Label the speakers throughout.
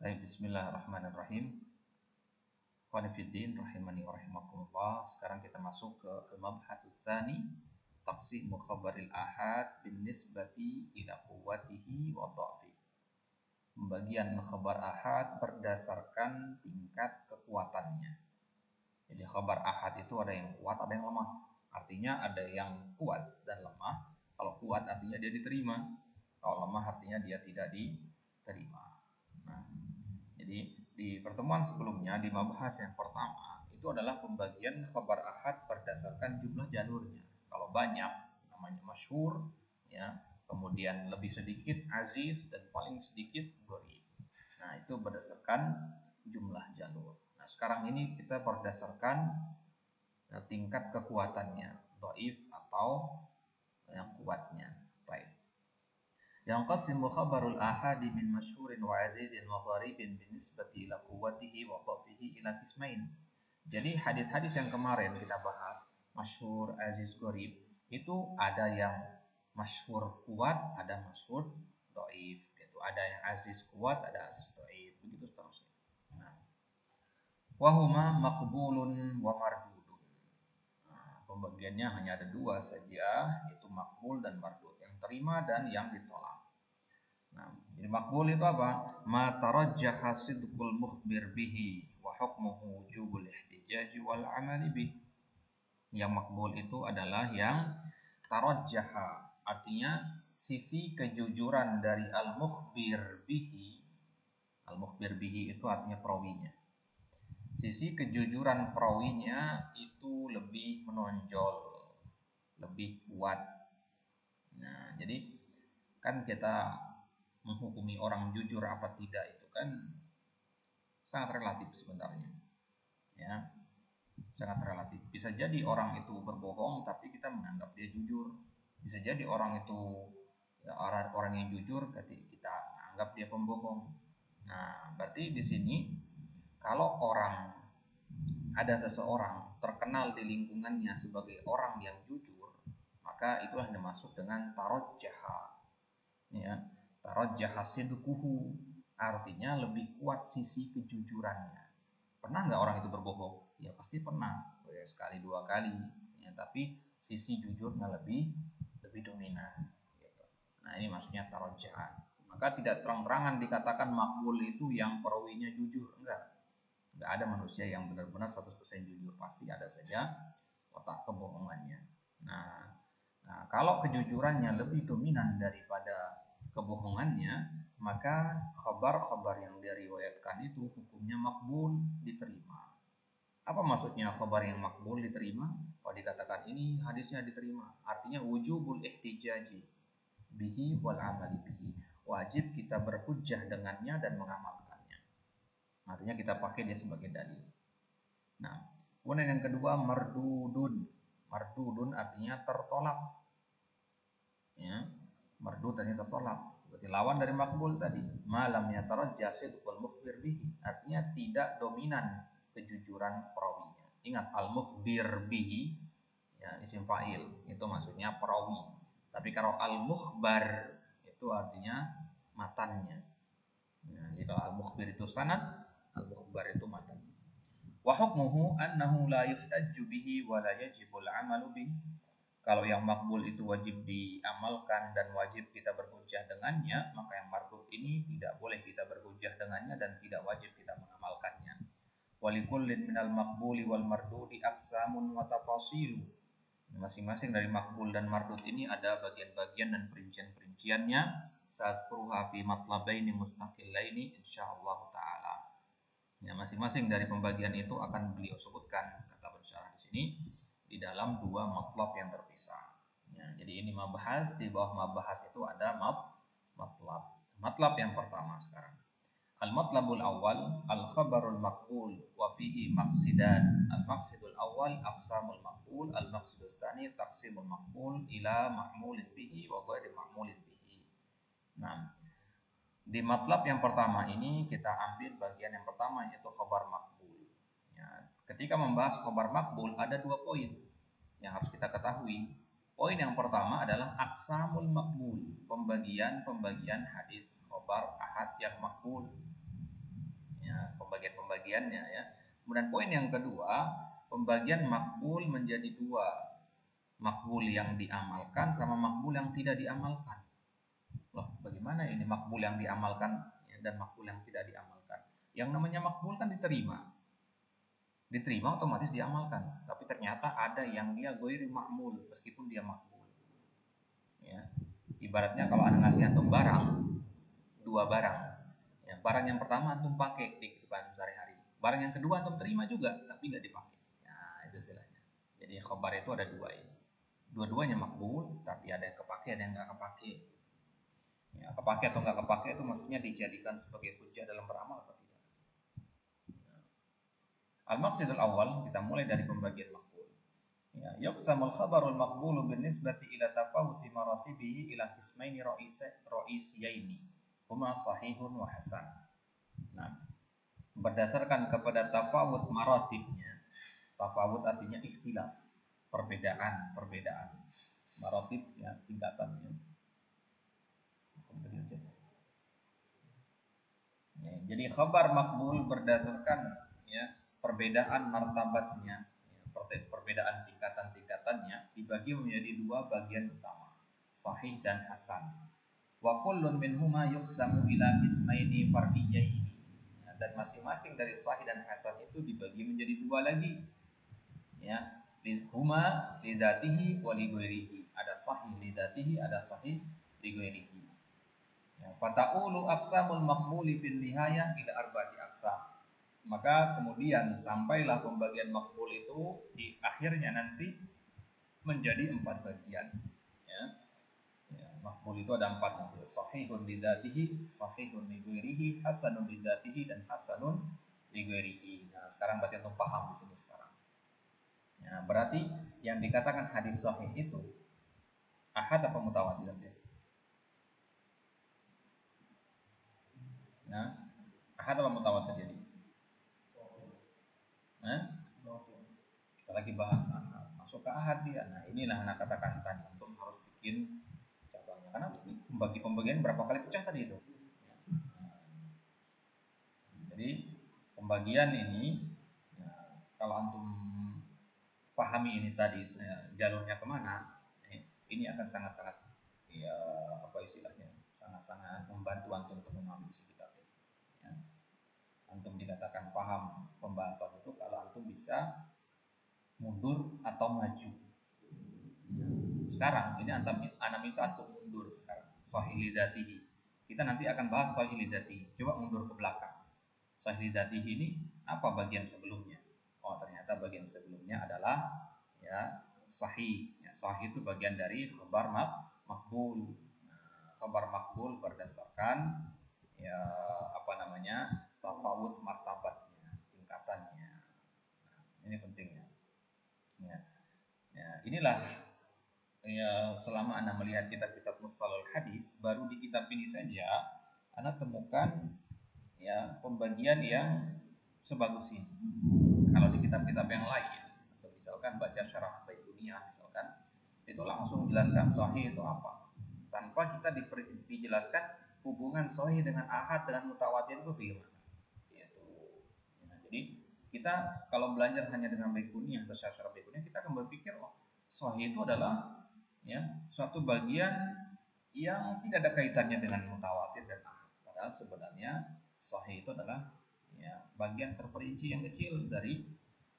Speaker 1: Baik, bismillahirrahmanirrahim. Khonifuddin rahimani wa rahimakumullah. Sekarang kita masuk ke al-mabhatsu tsani, taqsimu khabaril ahad bin nisbati ila quwwatihi wa dha'fihi. Pembagian khabar ahad berdasarkan tingkat kekuatannya. Jadi khabar ahad itu ada yang kuat, ada yang lemah. Artinya ada yang kuat dan lemah. Kalau kuat artinya dia diterima. Kalau lemah artinya dia tidak diterima. Nah, jadi di pertemuan sebelumnya di mabahas yang pertama itu adalah pembagian khabar ahad berdasarkan jumlah jalurnya. Kalau banyak namanya masyhur, ya. Kemudian lebih sedikit aziz dan paling sedikit gharib. Nah, itu berdasarkan jumlah jalur. Nah, sekarang ini kita berdasarkan tingkat kekuatannya, dhaif atau yang kuatnya. Baik. Yanqasimu khabarul ahadi min masyhurin wa azizin wa gharibin binisbati ila quwwatihi wa dhafihi ila qismain. Jadi hadis-hadis yang kemarin kita bahas, masyhur, aziz, gharib, itu ada yang masyhur kuat, ada masyhur dhaif gitu. Ada yang aziz kuat, ada aziz dhaif, begitu seterusnya. Nah, wa huma maqbulun wa mardudun. Nah, pembagiannya hanya ada dua saja, yaitu makbul dan mardud, yang terima dan yang ditolak. Nah, jadi makbul itu apa? Ma tarajjaha sidqul mukhbir bihi wa hukmuhu wujubul ihtijaj wal amali bih. Yang makbul itu adalah yang tarajjaha, artinya sisi kejujuran dari al-mukhbir bihi. Al-mukhbir bihi itu artinya perawinya. Sisi kejujuran perawinya itu lebih menonjol, lebih kuat. Nah, jadi kan kita menghukumi orang jujur apa tidak itu kan sangat relatif sebenarnya, ya, sangat relatif. Bisa jadi orang itu berbohong tapi kita menganggap dia jujur. Bisa jadi orang itu ya, orang yang jujur kita anggap dia pembohong. Nah, berarti di sini kalau ada seseorang terkenal di lingkungannya sebagai orang yang jujur, maka itulah yang dimaksud dengan tarajjaha, ya. Tarajjaha sidquhu, artinya lebih kuat sisi kejujurannya. Pernah nggak orang itu berbohong? Ya pasti pernah, ya, sekali dua kali, ya, tapi sisi jujurnya lebih dominan gitu. Nah, ini maksudnya tarajjaha. Maka tidak terang-terangan dikatakan makbul itu yang perawinya jujur, enggak ada manusia yang benar-benar 100% jujur, pasti ada saja otak kebohongannya. Nah, kalau kejujurannya lebih dominan daripada kebohongannya, maka khabar-khabar yang diriwayatkan itu hukumnya makbul, diterima. Apa maksudnya khabar yang makbul diterima? Kalau dikatakan ini hadisnya diterima, artinya wujubul ihtijaji bihi wal amali bihi. Wajib kita berhujjah dengannya dan mengamalkannya. Artinya kita pakai dia sebagai dalil. Nah, kemudian yang kedua mardudun. Mardudun artinya tertolak. Ya, mardud artinya tertolak. Berarti lawan dari makbul tadi. Malam yatarajjah sidqul mukhbir bihi. Artinya tidak dominan kejujuran perawinya. Ingat al-mukhbir bihi, ya, isim fa'il, itu maksudnya perawi. Tapi kalau al-mukhbar itu artinya matannya. Ya, jadi kalau al-mukhbir itu sanad, al-mukhbar itu matan. Wa hukmuhu annahu la yuhtajju bihi wa la yajibul amalu bihi. Kalau yang makbul itu wajib diamalkan dan wajib kita berhujjah dengannya, maka yang mardud ini tidak boleh kita berhujjah dengannya dan tidak wajib kita mengamalkannya. Walikullin minal makbuli wal mardudi aqsamun wa tafasilu. Masing-masing dari makbul dan mardud ini ada bagian-bagian dan perincian-perinciannya. Sa'adkuruha fi matlabaini mustaqillaini insyaallah ta'ala. Ya, masing-masing dari pembagian itu akan beliau sebutkan, kata pensyarah di sini, di dalam dua matlab yang terpisah. Ya, jadi ini mabahas, di bawah mabahas itu ada matlab. Matlab yang pertama sekarang. Al-matlabul awal al-khabarul maqbul wa fihi maqsidan. Al-maqsidul awal aqsamul maqbul, al-maqsidul tsani taqsimul maqbul ila ma'mulin bihi wa ghairi ma'mulin bihi. Nah, di matlab yang pertama ini kita ambil bagian yang pertama, yaitu khabar makbul. Ya, ketika membahas khabar makbul ada dua poin yang harus kita ketahui. Poin yang pertama adalah aqsamul makbul, pembagian hadis khabar ahad yang makbul. pembagian-pembagiannya ya. Kemudian poin yang kedua, pembagian makbul menjadi dua. Makbul yang diamalkan sama makbul yang tidak diamalkan. Loh, bagaimana ini makbul yang diamalkan ya, dan makbul yang tidak diamalkan? Yang namanya makbul kan diterima. Diterima otomatis diamalkan. Tapi ternyata ada yang dia ghairi makmul meskipun dia makbul. Ya. Ibaratnya kalau Anda ngasih antum barang, dua barang. Ya, barang yang pertama antum pakai di kehidupan sehari-hari. Barang yang kedua antum terima juga tapi nggak dipakai. Nah, itu istilahnya. Jadi khobar itu ada dua ini. Dua-duanya makbul, tapi ada yang kepake, ada yang nggak kepake. Ya, kepake atau nggak kepake itu maksudnya dijadikan sebagai hujah dalam beramal atau tidak. Al-maqsidul awal, kita mulai dari pembagian makbul. Ya, yuqsamul khabarul maqbulu bin nisbati ila tafawuti maratibihi ila qismaini ra'isiyaini huma sahihun wa hasan. Nah, berdasarkan kepada tafawut maratibnya. Tafawut artinya ikhtilaf, perbedaan. Maratib ya, tingkatannya. Ya, jadi khabar makbul berdasarkan ya perbedaan martabatnya, ya, perbedaan tingkatan-tingkatannya dibagi menjadi dua bagian utama, sahih dan hasan. Wa kullun minhuma yuqsamu ila qismaini fardiyyaini. Ya, dan masing-masing dari sahih dan hasan itu dibagi menjadi dua lagi. Ya, huma lidzatihi wa li ghairihi. Ada sahih lidzatihi, ada sahih li ghairihi. Ya, fata'ulu aqsamul maqbuli fil nihayah ila arba'ati aqsam. Maka kemudian sampailah pembagian makbul itu di akhirnya nanti menjadi 4 bagian. Ya. Ya, makbul itu ada 4 nanti. Sahihun lidzatihi, sahihun li ghairihi, hasanun lidzatihi dan hasanun li ghairihi. Nah, sekarang berarti untuk paham di sini sekarang. Ya, berarti yang dikatakan hadis sahih itu ahad apa mutawatir dia? Nah, ahad apa mutawatir jadi? Nah, kita lagi bahas ahad, masuk ke ahad dia. Nah, inilah anak katakan tadi untuk harus bikin cabangnya. Karena membagi pembagian berapa kali pecah tadi itu. Jadi pembagian ini ya, kalau antum pahami ini tadi jalurnya kemana, ini akan sangat-sangat ya apa istilahnya, sangat-sangat membantu antum untuk memahami isi kitab. Ya. Antum dikatakan paham pembahasan itu kalau antum bisa mundur atau maju. Sekarang ini antum minta antum mundur sekarang. Sahih lidzatihi. Kita nanti akan bahas sahih lidzatihi. Coba mundur ke belakang. Sahih lidzatihi ini apa bagian sebelumnya? Oh, ternyata bagian sebelumnya adalah ya sahih. Ya, sahih itu bagian dari khabar makbul. Nah, khabar makbul berdasarkan ya apa namanya? Tafawut martabatnya, tingkatannya. Nah, ini pentingnya. Ya. Ya, inilah ya selama Anda melihat kitab-kitab mustalahul hadis, baru di kitab ini saja Anda temukan ya pembagian yang sebagus ini. Kalau di kitab-kitab yang lain, atau misalkan baca syarah Baiquniyah misalkan, itu langsung jelaskan sahih itu apa, tanpa kita dijelaskan hubungan sahih dengan ahad dengan mutawatir itu bagaimana. Gitu. Ya, jadi kita kalau belajar hanya dengan Baiquniyah atau syarah Baiquniyah, kita akan berpikir oh sahih itu adalah ya suatu bagian yang tidak ada kaitannya dengan mutawatir dan ahad. Padahal sebenarnya sahih itu adalah ya bagian terperinci yang kecil dari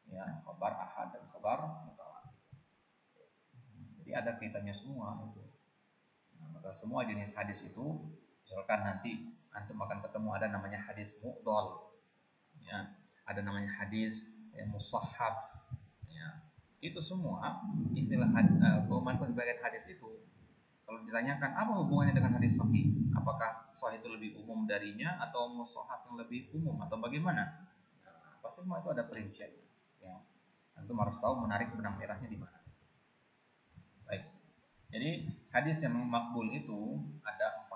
Speaker 1: ya khabar ahad dan khabar mutawatir. Jadi ada kaitannya semua itu. Nah, maka semua jenis hadis itu, misalkan nanti antum akan ketemu ada namanya hadis mu'dhal, ya, ada namanya hadis musahhaf, ya. Itu semua istilah pembagian hadis itu. Kalau ditanyakan apa hubungannya dengan hadis sahih, apakah sahih itu lebih umum darinya atau musahhaf yang lebih umum atau bagaimana? Nah, pasti semua itu ada perinciannya. Ya. Antum harus tahu menarik benang merahnya di mana. Baik. Jadi hadis yang makbul itu ada 4.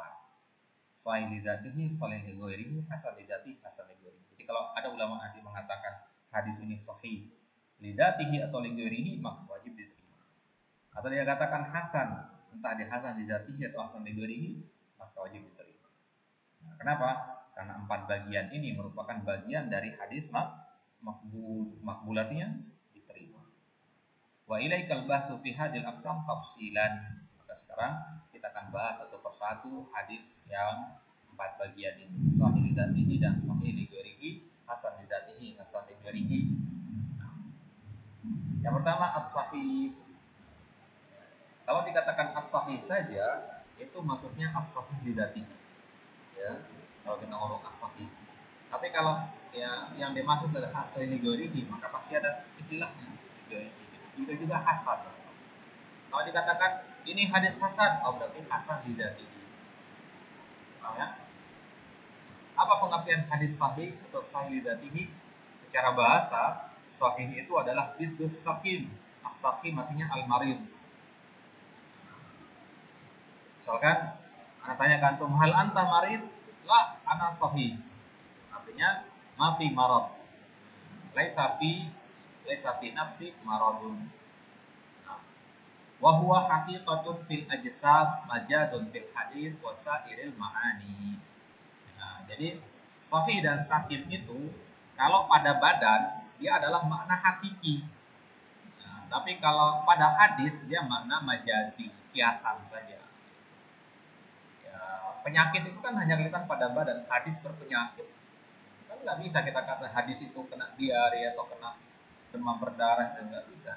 Speaker 1: Sahih lidzatihi, sahih li ghairihi, hasan lidzatihi, hasan li ghairihi. Jadi kalau ada ulama nanti mengatakan hadis ini sahih lidzatihi atau li ghairihi, maka wajib diterima. Atau dia katakan hasan, entah dia hasan lidzatihi atau hasan li ghairihi, maka wajib diterima. Nah, kenapa? Karena 4 bagian ini merupakan bagian dari hadis makbulatnya diterima. Wa ilaikal bahsu fi hadil aqsam tafsilan. Maka sekarang kita akan bahas satu persatu hadis yang 4 bagian ini. Sahih lidatihi dan sahih lighairihi, hasan lidatihi, hasan lighairihi. Yang pertama as-sahih. Kalau dikatakan as-sahih saja, itu maksudnya as-sahih lidatihi. Ya, kalau kita ngomong as-sahih. Tapi kalau ya yang dimaksud adalah hasan lighairihi, maka pasti ada istilahnya. Itu juga hasan. Kalau dikatakan ini hadis hasan, oh berarti hasan lidatihi. Paham ya? Apa pengertian hadis sahih atau sahih lidatihi? Secara bahasa, sahih itu adalah bidus sakim. As-sakim artinya al-marid. Misalkan ana tanya ke antum, hal anta marid? La, ana sahih. Artinya ma fi marad. Laisa fi nafsi maradun. Wa huwa haqiqatun fil ajsad majazun fil hadis wa sairil ma'ani. Nah, jadi sahih dan sakim itu kalau pada badan dia adalah makna hakiki. Nah, tapi kalau pada hadis dia makna majazi, kiasan saja. Ya, penyakit itu kan hanya kelihatan pada badan, hadis berpenyakit. Kan nggak bisa kita kata hadis itu kena diare atau kena demam berdarah, nggak bisa.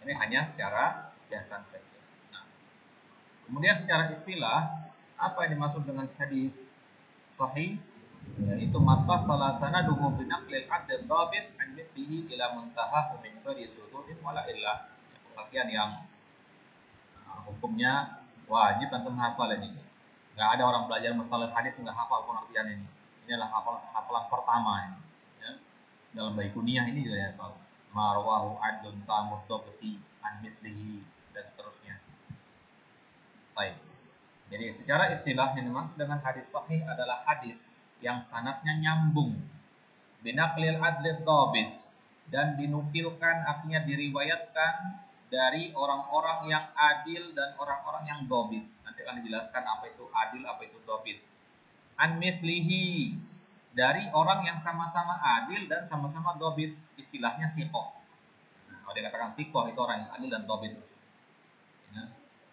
Speaker 1: Ini hanya secara kiasan saja. Nah, kemudian secara istilah, apa yang dimaksud dengan hadis sahih? Yaitu mata salah sanaduhu binaqlil adad dhabit an mithlihi ila muntahahu min ghairi sududin wala illah. Pengertian yang hukumnya wajib antum hafal ini. Enggak ada orang belajar masalah hadis enggak hafal pengertian ini. Ini adalah hafalan pertama ini. Ya. Dalam baikuniah ini juga ya hafal. Marwahu adun tamud dhabti an mithlihi dan seterusnya. Baik. Jadi secara istilah yang dimaksud dengan hadis sahih adalah hadis yang sanadnya nyambung, binaqlil adl dhabit, dan dinukilkan artinya diriwayatkan dari orang-orang yang adil dan orang-orang yang dhabit. Nanti akan dijelaskan apa itu adil, apa itu dhabit. An mithlihi, dari orang yang sama-sama adil dan sama-sama dhabit, istilahnya siqah. Nah, kalau dikatakan siqah itu orang yang adil dan dhabit. Ya.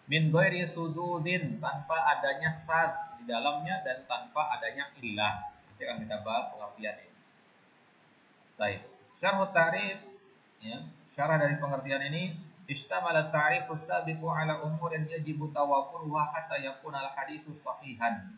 Speaker 1: Min ghairi suzudin, tanpa adanya sad di dalamnya dan tanpa adanya illah. Nanti akan kita bahas pengertian ini. Baik. Syarh ta'rif, ya, syarah dari pengertian ini, istamala ta'rifu sabiqu ala umurin yajibu tawafuruha hatta yakuna al-haditsu sahihan.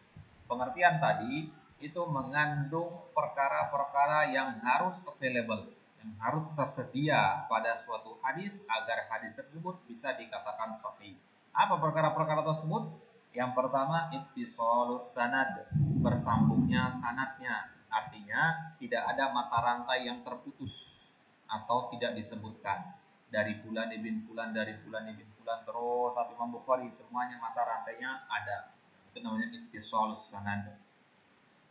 Speaker 1: Pengertian tadi itu mengandung perkara-perkara yang harus available, yang harus tersedia pada suatu hadis agar hadis tersebut bisa dikatakan sahih. Apa perkara-perkara tersebut? Yang pertama, ittisalus sanad, bersambungnya sanadnya. Artinya tidak ada mata rantai yang terputus atau tidak disebutkan. Dari bulan ibn bulan, dari bulan ibn bulan terus sampai Imam Bukhari, semuanya mata rantainya ada. Itu namanya ittisalus sanad.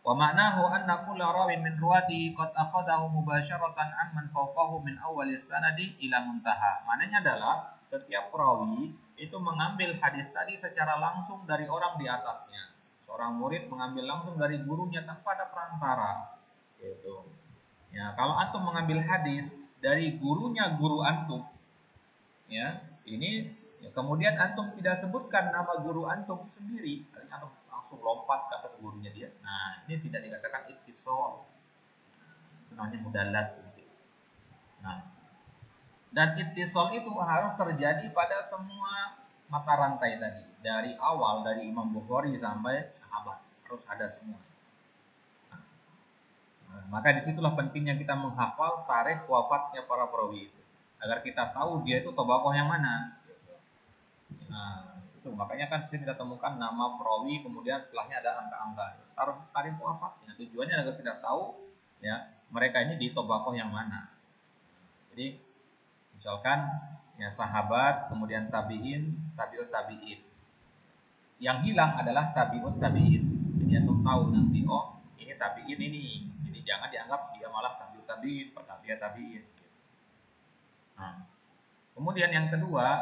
Speaker 1: Wa ma'nahu anna kulla rawin min ruwatihi qad akhadahu mubasharatan amman fawqahu min awwalis sanadi ila muntaha. Maknanya adalah setiap perawi itu mengambil hadis tadi secara langsung dari orang di atasnya. Seorang murid mengambil langsung dari gurunya tanpa ada perantara. Gitu. Ya, kalau antum mengambil hadis dari gurunya guru antum, ya, ini ya, kemudian antum tidak sebutkan nama guru antum sendiri, antum langsung lompat ke atas gurunya dia. Nah, ini tidak dikatakan ittisal. Itu namanya mudallas. Nah, dan ittisal itu harus terjadi pada semua mata rantai tadi, dari awal dari Imam Bukhari sampai sahabat, harus ada semua. Nah, maka disitulah pentingnya kita menghafal tarikh wafatnya para perawi itu, agar kita tahu dia itu tabaqah yang mana. Nah, itu makanya kan sering kita temukan nama perawi kemudian setelahnya ada angka-angka. Taruh tarikh wafatnya, tujuannya agar kita tahu ya mereka ini di tabaqah yang mana. Jadi misalkan ya sahabat, kemudian tabi'in, tabi'ut tabi'in. Yang hilang adalah tabi'ut tabi'in. Jadi antum tahu nanti, oh ini tabi'in ini. Jadi jangan dianggap dia malah tabi'ut tabi'in, padahal dia tabi'in. Nah, kemudian yang kedua,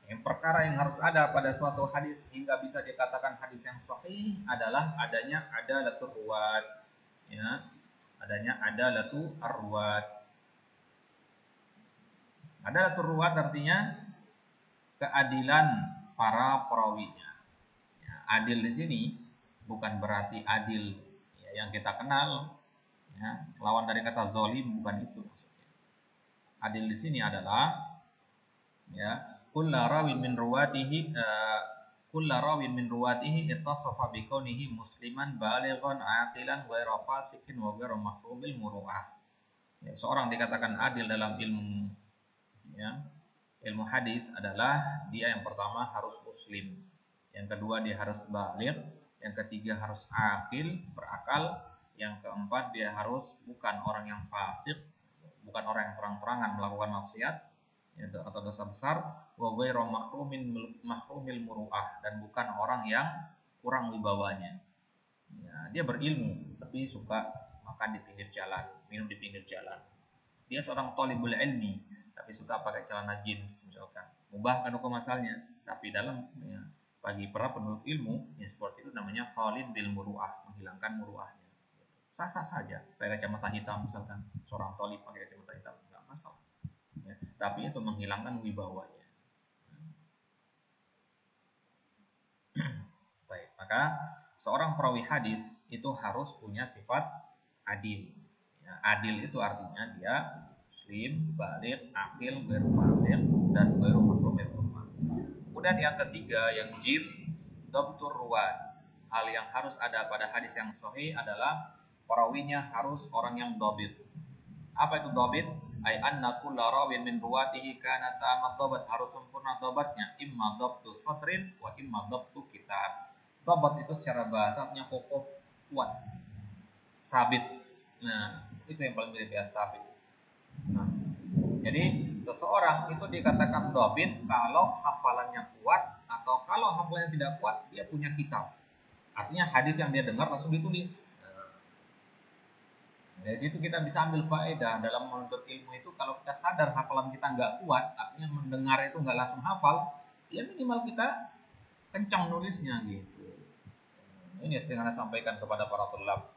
Speaker 1: yang perkara yang harus ada pada suatu hadis hingga bisa dikatakan hadis yang sahih adalah adanya adalatul ruwat, ya, adanya adalatu arwat. Adalatu arwat artinya keadilan para perawinya. Ya, adil di sini bukan berarti adil ya, yang kita kenal, ya, lawan dari kata zolim bukan itu maksudnya. Adil di sini adalah ya kullu rawin min ruwatihi kullu rawin min ruwatihi ittasafa bi kaunihi musliman balighan aqilan ghairu fasikin wa ghairu mahrumil muru'ah. Ya, seorang dikatakan adil dalam ilmu, ya, ilmu hadis adalah dia yang pertama harus muslim, yang kedua dia harus baligh, yang ketiga harus akil, berakal, yang keempat dia harus bukan orang yang fasik, bukan orang yang terang-terangan melakukan maksiat ya, atau dosa besar, wa ghairu mahrumil muru'ah, dan bukan orang yang kurang wibawanya. Ya, dia berilmu tapi suka makan di pinggir jalan, minum di pinggir jalan. Dia seorang thalibul ilmi tapi suka pakai celana jeans misalkan. Mubah kan hukum asalnya, tapi dalam ya, bagi para penuntut ilmu yang seperti itu namanya khalid bil muru'ah, menghilangkan muru'ahnya. Sah-sah saja pakai kacamata hitam misalkan, seorang thalib pakai kacamata hitam enggak masalah. Ya, tapi itu menghilangkan wibawanya. Baik, maka seorang perawi hadis itu harus punya sifat adil. Ya, adil itu artinya dia muslim, baligh, akil, ghairu fasik, dan ghairu mahrumil muru'ah. Kemudian yang ketiga, yang jim, dhabtur ruwat. Hal yang harus ada pada hadis yang sahih adalah perawinya harus orang yang dhabit. Apa itu dhabit? Ai anna kullu rawin min ruwatihi kana tamat dhabat, harus sempurna dhabatnya, imma dhabtu satrin wa imma dhabtu kitab. Dhabat itu secara bahasa artinya kokoh, kuat, sabit. Nah, itu yang paling mirip sabit. Nah, jadi seseorang itu dikatakan dhabit kalau hafalannya kuat, atau kalau hafalannya tidak kuat dia punya kitab. Artinya hadis yang dia dengar langsung ditulis. Dari situ kita bisa ambil faedah dalam menuntut ilmu itu. Kalau kita sadar hafalan kita nggak kuat, artinya mendengar itu nggak langsung hafal, ya minimal kita kencang nulisnya gitu. Ini yang sering saya sampaikan kepada para tulab.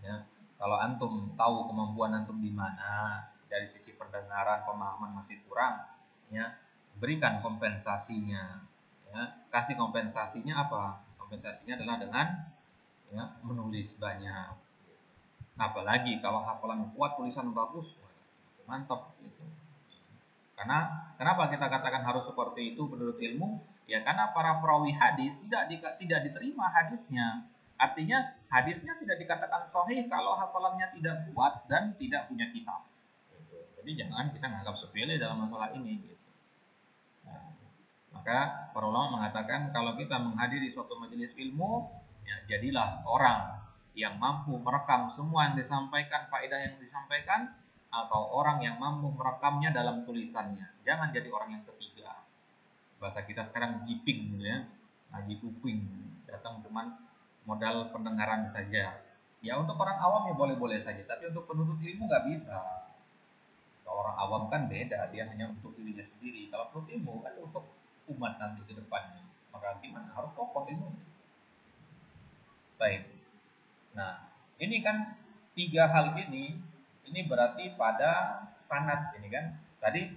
Speaker 1: Ya, kalau antum tahu kemampuan antum di mana, dari sisi pendengaran, pemahaman masih kurang, ya berikan kompensasinya. Ya, kasih kompensasinya apa? Kompensasinya adalah dengan ya menulis banyak. Apalagi kalau hafalan kuat, tulisan bagus, mantap gitu. Karena kenapa kita katakan harus seperti itu menurut ilmu? Ya karena para perawi hadis tidak diterima hadisnya. Artinya hadisnya tidak dikatakan sahih kalau hafalannya tidak kuat dan tidak punya kitab. Jadi jangan kita menganggap sepele dalam masalah ini. Gitu. Nah, maka para ulama mengatakan kalau kita menghadiri suatu majelis ilmu, ya jadilah orang yang mampu merekam semua yang disampaikan, faedah yang disampaikan, atau orang yang mampu merekamnya dalam tulisannya. Jangan jadi orang yang ketiga. Bahasa kita sekarang jiping gitu ya, ngaji kuping, datang cuman modal pendengaran saja. Ya untuk orang awam ya boleh-boleh saja, tapi untuk penuntut ilmu nggak bisa. Kalau orang awam kan beda, dia hanya untuk dirinya sendiri. Kalau penuntut ilmu kan untuk umat nanti ke depannya. Maka gimana? Harus kokoh ilmu. Baik. Nah, ini kan tiga hal ini berarti pada sanad ini kan. Tadi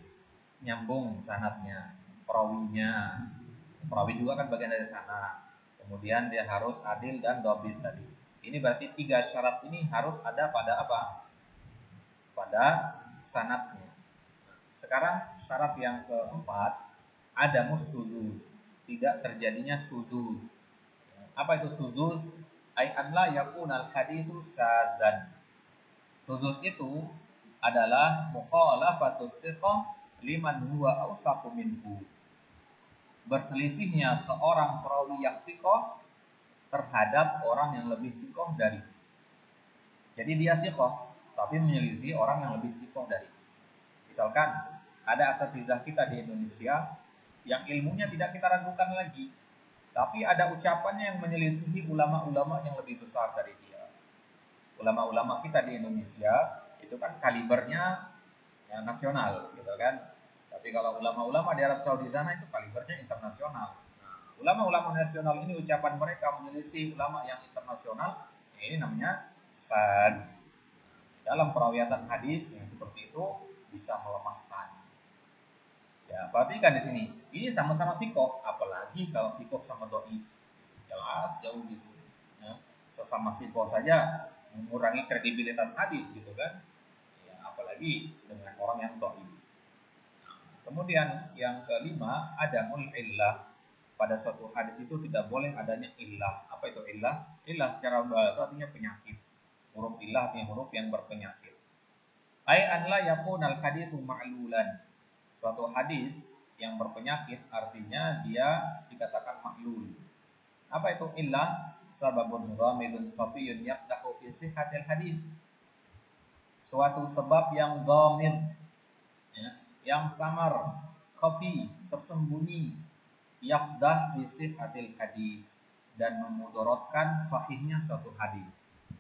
Speaker 1: nyambung sanadnya, perawinya. Perawi juga kan bagian dari sanad. Kemudian dia harus adil dan dhabit tadi. Ini berarti tiga syarat ini harus ada pada apa? Pada sanadnya. Sekarang syarat yang keempat, ada sudud, tidak terjadinya sudud. Apa itu sudud? Ai an la yakunal haditsu sadzan. Sudud itu adalah mukhalafatus thiqah liman huwa awsaqu minhu. Berselisihnya seorang perawi yang thiqah terhadap orang yang lebih thiqah dari. Jadi dia thiqah tapi menyelisih orang yang lebih thiqah dari. Misalkan ada asatizah kita di Indonesia yang ilmunya tidak kita ragukan lagi, tapi ada ucapannya yang menyelisihi ulama-ulama yang lebih besar dari dia. Ulama-ulama kita di Indonesia itu kan kalibernya ya, nasional gitu kan. Tapi kalau ulama-ulama di Arab Saudi sana itu kalibernya internasional. Nah, ulama-ulama nasional ini ucapan mereka menyelisih ulama yang internasional, ya ini namanya sad. Dalam perawiatan hadis yang seperti itu bisa melemahkan. Ya, perhatikan di sini. Ini sama-sama fikoh, apalagi kalau fikoh sama doi, jelas jauh gitu. Ya, sesama fikoh saja mengurangi kredibilitas hadis gitu kan. Ya, apalagi dengan orang yang doi. Kemudian yang kelima ada illah. Pada suatu hadis itu tidak boleh adanya illah. Apa itu illah? Illah secara bahasa artinya penyakit. Huruf illah artinya huruf yang berpenyakit. Ai an la yakunal haditsu ma'lulan. Suatu hadis yang berpenyakit artinya dia dikatakan maklul. Apa itu illah? Sababun ghamidun khafiyun yaqdahu fi sihhatil hadis. Suatu sebab yang ghamid, ya, yang samar, khafi, tersembunyi, yaqdah fi sihhatil hadis, dan memudaratkan sahihnya suatu hadis.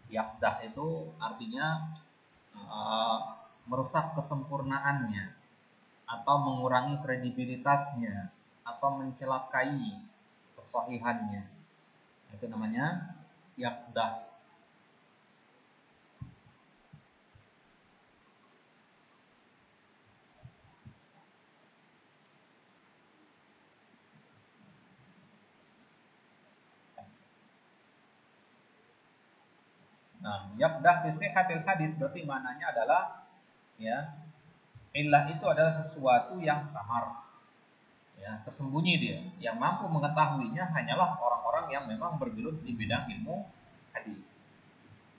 Speaker 1: Yaqdah itu artinya merusak kesempurnaannya atau mengurangi kredibilitasnya atau mencelakai kesahihannya. Itu namanya yaqdah. Nah, yaqdah fi sihhatil hadis berarti maknanya adalah, ya, illah itu adalah sesuatu yang samar, ya, tersembunyi dia. Yang mampu mengetahuinya hanyalah orang-orang yang memang bergelut di bidang ilmu hadis.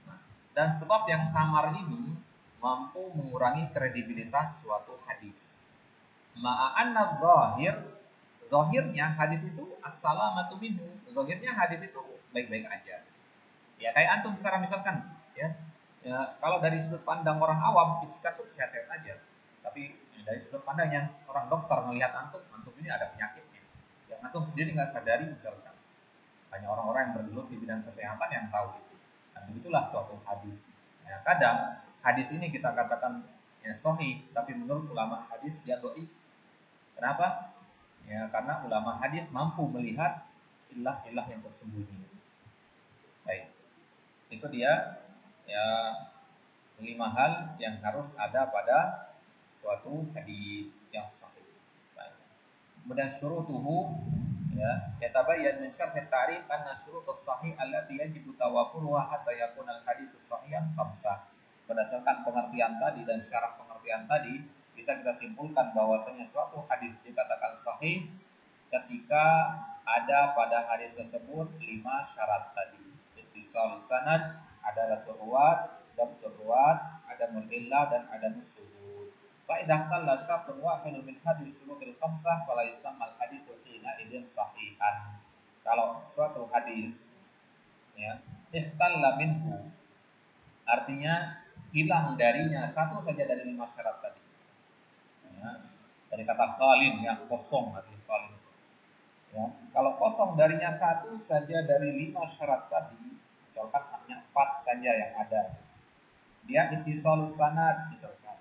Speaker 1: Nah, dan sebab yang samar ini mampu mengurangi kredibilitas suatu hadis. Ma'anna zahirnya hadis itu as-salamatu minhu. Zahirnya hadis itu baik-baik aja. Ya kayak antum sekarang misalkan, ya. Ya, kalau dari sudut pandang orang awam, fisika tuh sehat-sehat aja. Tapi dari sudut pandangnya orang dokter melihat antum, antum ini ada penyakitnya. Yang antum sendiri nggak sadari misalkan. Hanya orang-orang yang bergelut di bidang kesehatan yang tahu itu. Dan begitulah suatu hadis. Ya, kadang hadis ini kita katakan ya sahih, tapi menurut ulama hadis dia dhaif. Kenapa? Ya karena ulama hadis mampu melihat ilah-ilah yang tersembunyi. Baik, itu dia ya 5 hal yang harus ada pada suatu hadis yang sahih. Baik. Kemudian syurutuhu, ya, yatabayyan min syarh at-ta'rif anna syurutus sahih allati yajibu tawaffuruha hatta yakuna al-hadits sahihan khamsah. Berdasarkan pengertian tadi dan syarah pengertian tadi, bisa kita simpulkan bahwasanya suatu hadis dikatakan sahih ketika ada pada hadis tersebut 5 syarat tadi. Ittisal sanad, adalah ruwat, dhabtur ruwat, ada mulillah dan ada musuhud. Fa idza qalla syartun wahidun min hadis syurutil khamsah fala yusammal haditsu hina idzin sahihan. Kalau suatu hadis, ya, ikhtalla minhu, artinya hilang darinya satu saja dari 5 syarat tadi. Ya, dari kata khalin yang kosong, artinya khalin. Ya, kalau kosong darinya satu saja dari 5 syarat tadi, misalkan hanya 4 saja yang ada. Dia ittisalus sanad misalkan.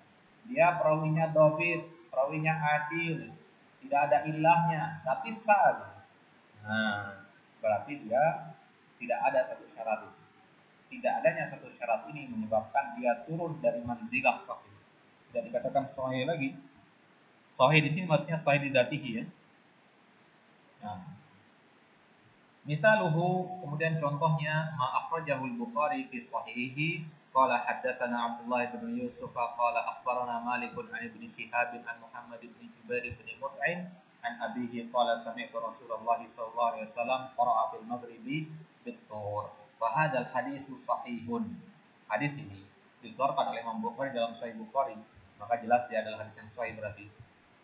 Speaker 1: Dia perawinya dhabit, perawinya adil, tidak ada ilahnya, tapi sah. Nah, berarti dia tidak ada satu syarat itu. Tidak adanya satu syarat ini menyebabkan dia turun dari manzilah sahih. Tidak dikatakan sahih lagi. Sahih di sini maksudnya sahih di dzatihi, ya. Nah, misaluhu, kemudian contohnya ma akhrajahu al-Bukhari fi sahihihi qala haddatsana Abdullah bin Yusuf qala akhbarana Malik an Ibnu Shihab an Muhammad bin Jubair bin Mut'im an abihi qala sami'tu Rasulullah sallallahu alaihi wasallam qara'a fil maghribi bit-tur. Wa hadzal haditsu sahihun. Hadis ini dikeluarkan oleh Imam Bukhari dalam Sahih Bukhari, maka jelas dia adalah hadis yang sahih berarti.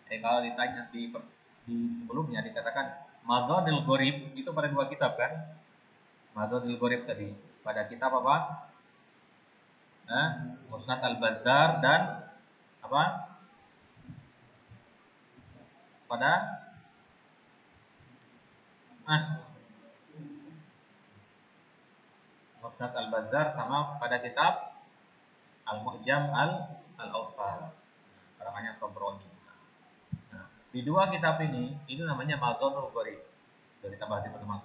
Speaker 1: Kalau ditanya di sebelumnya dikatakan Mazanil Gharib itu pada 2 kitab kan? Mazanil Gharib tadi pada kitab apa? Musnad Al-Bazzar dan apa? Pada Musnad Al-Bazzar sama pada kitab Al-Mu'jam Al-Awsat karangannya Tabrani. Nah, di 2 kitab ini namanya Mazanul Gharib. Sudah kita bahas di pertemuan.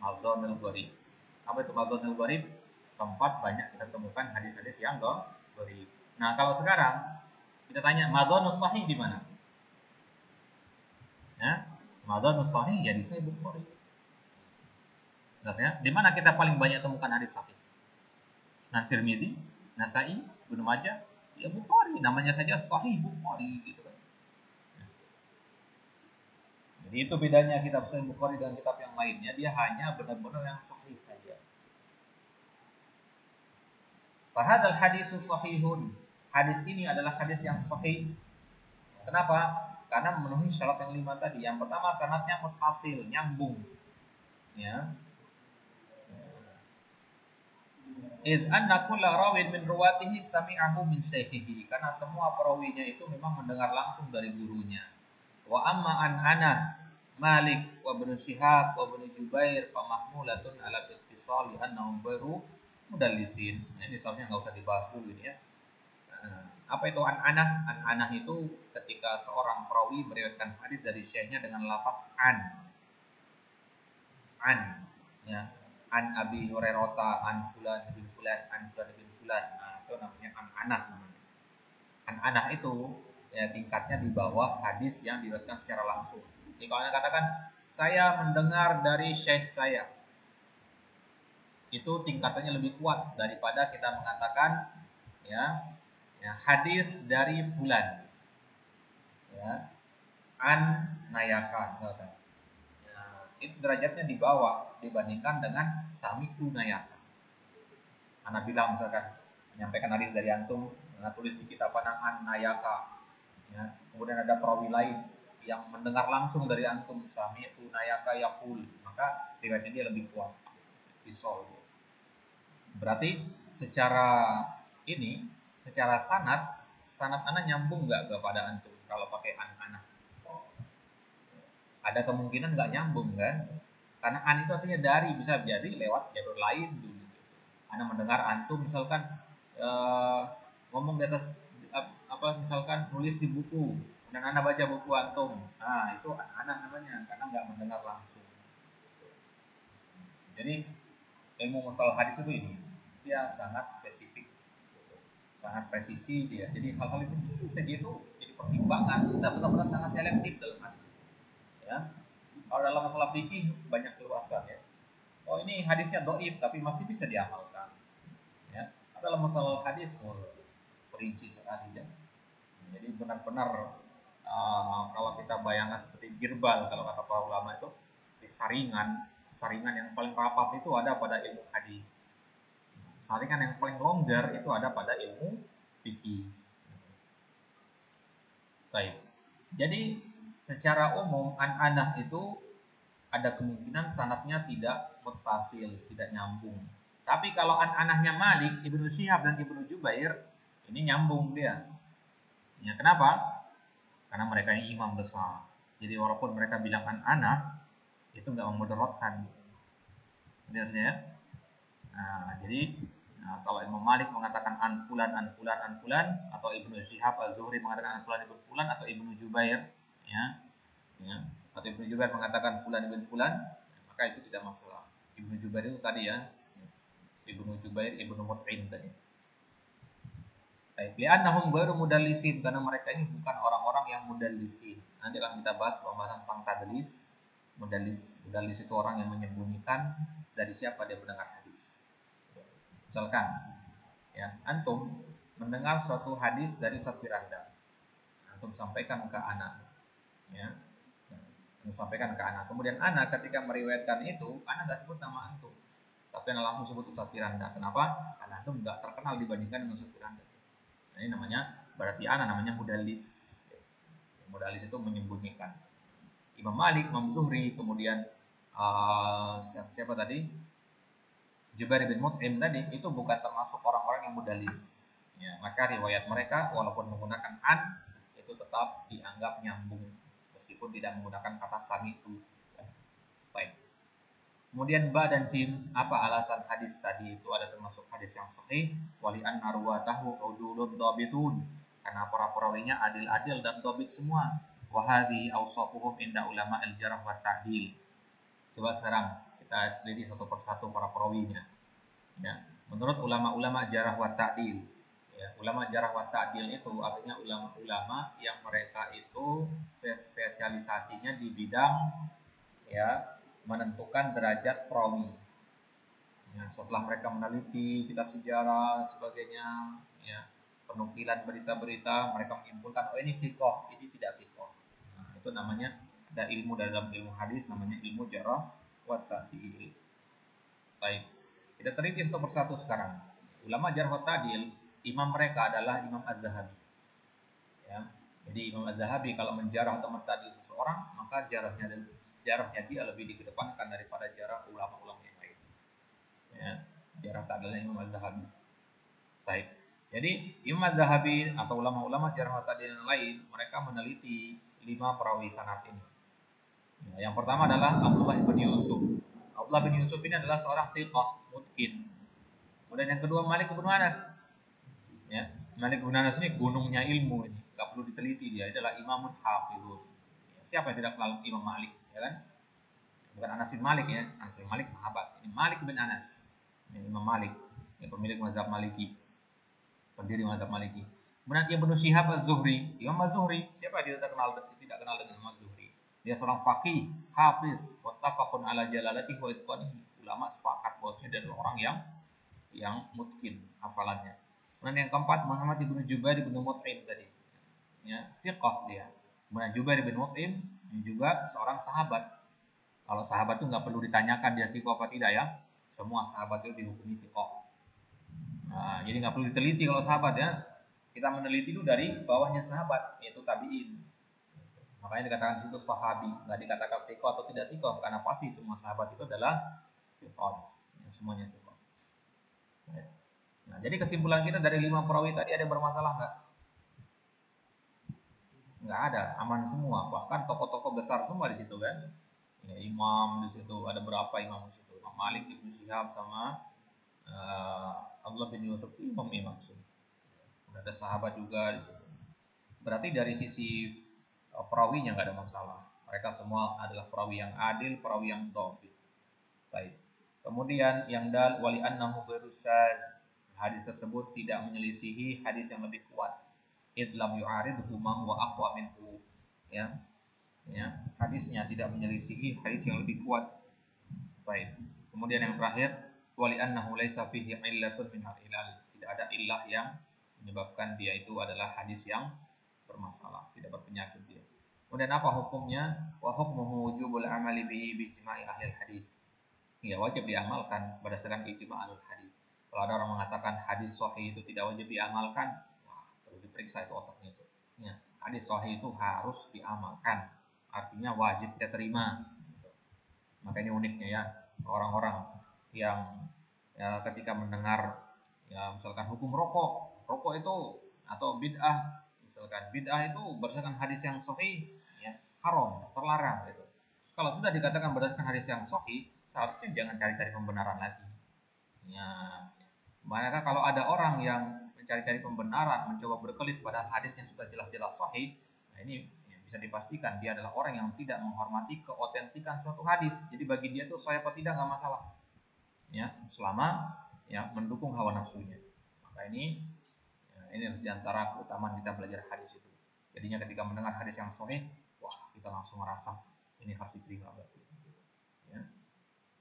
Speaker 1: Mazanul Gharib. Apa itu Mazanul Gharib? tempat banyak kita temukan hadis-hadis yang dhaif. Nah, kalau sekarang kita tanya madzanus sahih di mana? Ya, madzanus sahih ya di Sahih Bukhari. Maksudnya, di mana kita paling banyak temukan hadis sahih? Nah, Tirmidzi, Nasai, Ibnu Majah, ya Bukhari, namanya saja Sahih Bukhari gitu kan. Jadi itu bedanya kitab Sahih Bukhari dengan kitab yang lainnya, dia hanya benar-benar yang sahih saja. Fahadzal hadisus sahihun. Hadis ini adalah hadis yang sahih. Kenapa? Karena memenuhi syarat yang 5 tadi. Yang pertama sanadnya muttasil, nyambung. Ya. Iz anna kulla rawin min ruwatihi sami'ahu min shaykhihi. Karena semua perawinya itu memang mendengar langsung dari gurunya. Wa amma an ana Malik wa Ibnu Syihab wa Ibnu Jubair fa mahmulatun ala ittisali annahum baru mudallisin. Nah, ini soalnya enggak usah dibahas dulu ini ya. Apa itu an-anah? An-anah itu ketika seorang perawi meriwayatkan hadis dari syekhnya dengan lafaz an. An, ya. An Abi Hurairah, an fulan bin fulan, an fulan bin fulan. Nah, itu namanya an-anah namanya. An-anah itu ya tingkatnya di bawah hadis yang diriwayatkan secara langsung. Jadi kalau Anda katakan saya mendengar dari syekh saya, itu tingkatannya lebih kuat daripada kita mengatakan ya, hadis dari fulan, ya, an nayaka, ya, itu derajatnya di bawah dibandingkan dengan sami'tu nayaka. Anak bilang misalkan menyampaikan hadis dari antum, tulis di kitab an nayaka, ya, kemudian ada perawi lain yang mendengar langsung dari antum sami'tu nayaka yaqul, maka riwayatnya dia lebih kuat, isol. Berarti secara ini, secara sanad ana nyambung nggak kepada antum kalau pakai an-ana? Ada kemungkinan nggak nyambung kan? Karena an itu artinya dari, bisa jadi lewat jalur lain dulu. Ana mendengar antum misalkan ngomong di atas misalkan nulis di buku dan Anda baca buku antum, nah itu anak namanya karena nggak mendengar langsung. Jadi ilmu mustalah hadis itu ini dia sangat spesifik, sangat presisi dia. Jadi hal-hal itu saja itu jadi pertimbangan, kita benar-benar sangat selektif dalam hadis itu. Ya, kalau dalam masalah fikih banyak keluasan ya. Oh ini hadisnya doib tapi masih bisa diamalkan. Ya, dalam masalah hadis perinci sekali ya. Jadi benar-benar kalau kita bayangkan seperti girbal kalau kata para ulama itu di saringan yang paling rapat itu ada pada ilmu hadis. Saringan yang paling longgar itu ada pada ilmu fikih. Baik. Jadi secara umum an-anah itu ada kemungkinan sanadnya tidak muttasil, tidak nyambung. Tapi kalau an-anahnya Malik, Ibnu Syihab dan Ibnu Jubair ini nyambung dia. Ya, kenapa? Karena mereka ini imam besar. Jadi walaupun mereka bilang an-anah, itu nggak memudaratkan. Benar. Nah, jadi kalau Imam Malik mengatakan an fulan, atau Ibnu Syihab Az-Zuhri mengatakan an fulan ibn fulan, atau Ibnu Jubair, ya, atau Ibnu Jubair mengatakan fulan ibn fulan, maka itu tidak masalah. Ibnu Jubair itu tadi ya, Ibnu Jubair Ibnu Mut'im tadi. Li'annahum ghairu mudallisin, karena mereka ini bukan orang-orang yang mudallisin. Nanti akan kita bahas pembahasan tentang tadlis. Mudallis itu orang yang menyembunyikan dari siapa dia mendengar hadis. Misalkan ya, antum mendengar suatu hadis dari Ustaz Firanda. Antum sampaikan ke anak. Ya. Antum sampaikan ke anak. Kemudian anak ketika meriwayatkan itu, anak enggak sebut nama antum. Tapi anak langsung sebut Ustaz Firanda. Kenapa? Karena antum enggak terkenal dibandingkan dengan Ustaz Firanda. Nah, ini namanya berarti namanya mudallis. Mudallis itu menyembunyikan. Imam Malik, Imam Zuhri, kemudian siapa tadi? Jubair bin Mut'im tadi itu bukan termasuk orang-orang yang mudallis. Ya, maka riwayat mereka walaupun menggunakan an itu tetap dianggap nyambung meskipun tidak menggunakan kata sami'tu. Baik. Kemudian ba dan jim, apa alasan hadis tadi itu ada termasuk hadis yang sahih? Wali an arwatahu udulun dhabitun. Karena para perawinya adil-adil dan dhabit semua. Wa hadhi awsafuhum inda ulama al-jarh wa ta'dil. Coba sekarang kita teliti satu persatu para perawinya. Ya. Menurut ulama-ulama jarah wa ta'dil, ya, ulama jarah wa ta'dil itu artinya ulama-ulama yang mereka itu spesialisasinya di bidang ya menentukan derajat perawi. Ya, setelah mereka meneliti kitab sejarah sebagainya, ya, penukilan berita-berita, mereka menyimpulkan oh ini sikoh, ini tidak sikoh. Nah, itu namanya ada ilmu dalam ilmu hadis namanya ilmu jarah wa ta'dil. Baik. Kita teliti satu persatu sekarang. Ulama jarh wa ta'dil, imam mereka adalah Imam Az-Zahabi. Ya. Jadi Imam Az-Zahabi kalau menjarah atau mentadil seseorang, maka jarahnya dia lebih dikedepankan daripada jarah ulama-ulama yang lain. Ya. Jarah ta'dilnya Imam Az-Zahabi. Baik. Jadi Imam Az-Zahabi atau ulama-ulama jarh wa ta'dil yang lain, mereka meneliti 5 perawi sanad ini. Ya, yang pertama adalah Abdullah bin Yusuf. Abdullah bin Yusuf ini adalah seorang thiqah, mutqin. Kemudian yang kedua Malik bin Anas. Ya, Malik bin Anas ini gunungnya ilmu ini, nggak perlu diteliti dia adalah imamun hafizun. Ya, siapa yang tidak kenal Imam Malik, ya kan? Bukan Anas bin Malik ya, Anas bin Malik sahabat. Ini Malik bin Anas, ini Imam Malik, yang pemilik mazhab Maliki, pendiri mazhab Maliki. Kemudian Ibnu Syihab Az-Zuhri, Imam Az-Zuhri, siapa yang tidak kenal dengan Imam Az-Zuhri? Dia seorang faqih, hafiz, wattafaqun ala jalalatihi wa itqanihi. Ulama sepakat bahwasanya dia adalah orang yang mungkin hafalannya. Kemudian yang keempat Muhammad ibnu Jubair ibnu Mut'im tadi, ya siqah dia. Kemudian Jubair ibnu Mut'im juga seorang sahabat. Kalau sahabat itu nggak perlu ditanyakan dia siqah apa tidak ya. Semua sahabat itu dihukumi siqah. Nah, jadi nggak perlu diteliti kalau sahabat ya. Kita meneliti itu dari bawahnya sahabat, yaitu tabi'in. Makanya dikatakan situ sahabi, nggak dikatakan siqah atau tidak siqah, karena pasti semua sahabat itu adalah siqah. Ya, semuanya siqah. Nah, jadi kesimpulan kita dari 5 perawi tadi ada yang bermasalah nggak? Nggak ada, aman semua. Bahkan tokoh-tokoh besar semua di situ kan. Ya, imam di situ ada berapa imam di situ? Imam Malik, Ibnu Syihab sama Abdullah bin Yusuf imam-imam semua. Ada sahabat juga di situ. Berarti dari sisi perawinya nggak ada masalah. Mereka semua adalah perawi yang adil, perawi yang dhabit. Baik. Kemudian yang dal wali annahu berusad, hadis tersebut tidak menyelisihi hadis yang lebih kuat. Idlam yu'aridhu ma huwa aqwa minhu. Ya. Ya, hadisnya tidak menyelisihi hadis yang lebih kuat. Baik. Kemudian yang terakhir wali annahu laisa fihi illatun min al-ilal. Tidak ada illah yang menyebabkan dia itu adalah hadis yang bermasalah, tidak berpenyakit dia. Kemudian apa hukumnya? Wa hukmuhu wujubul amali bihi bi ijma'i ahli hadis. Ya wajib diamalkan berdasarkan ijma' ahlul hadis. Kalau ada orang mengatakan hadis sahih itu tidak wajib diamalkan, wah, perlu diperiksa itu otaknya itu. Ya, hadis sahih itu harus diamalkan, artinya wajib kita terima. Maka ini uniknya ya orang-orang yang ya, ketika mendengar ya misalkan hukum rokok, rokok itu atau bid'ah, misalkan bid'ah itu berdasarkan hadis yang sahih, ya haram, terlarang gitu. Kalau sudah dikatakan berdasarkan hadis yang sahih, seharusnya jangan cari-cari pembenaran lagi. Ya, maka kalau ada orang yang mencari-cari pembenaran, mencoba berkelit pada hadisnya sudah jelas-jelas sahih, nah ini ya, bisa dipastikan dia adalah orang yang tidak menghormati keotentikan suatu hadis. Jadi bagi dia tuh sahih apa tidak nggak masalah. Ya, selama ya mendukung hawa nafsunya. Maka ini diantara keutamaan kita belajar hadis itu. Jadinya ketika mendengar hadis yang sahih, wah kita langsung merasa ini harus diterima berarti. Ya.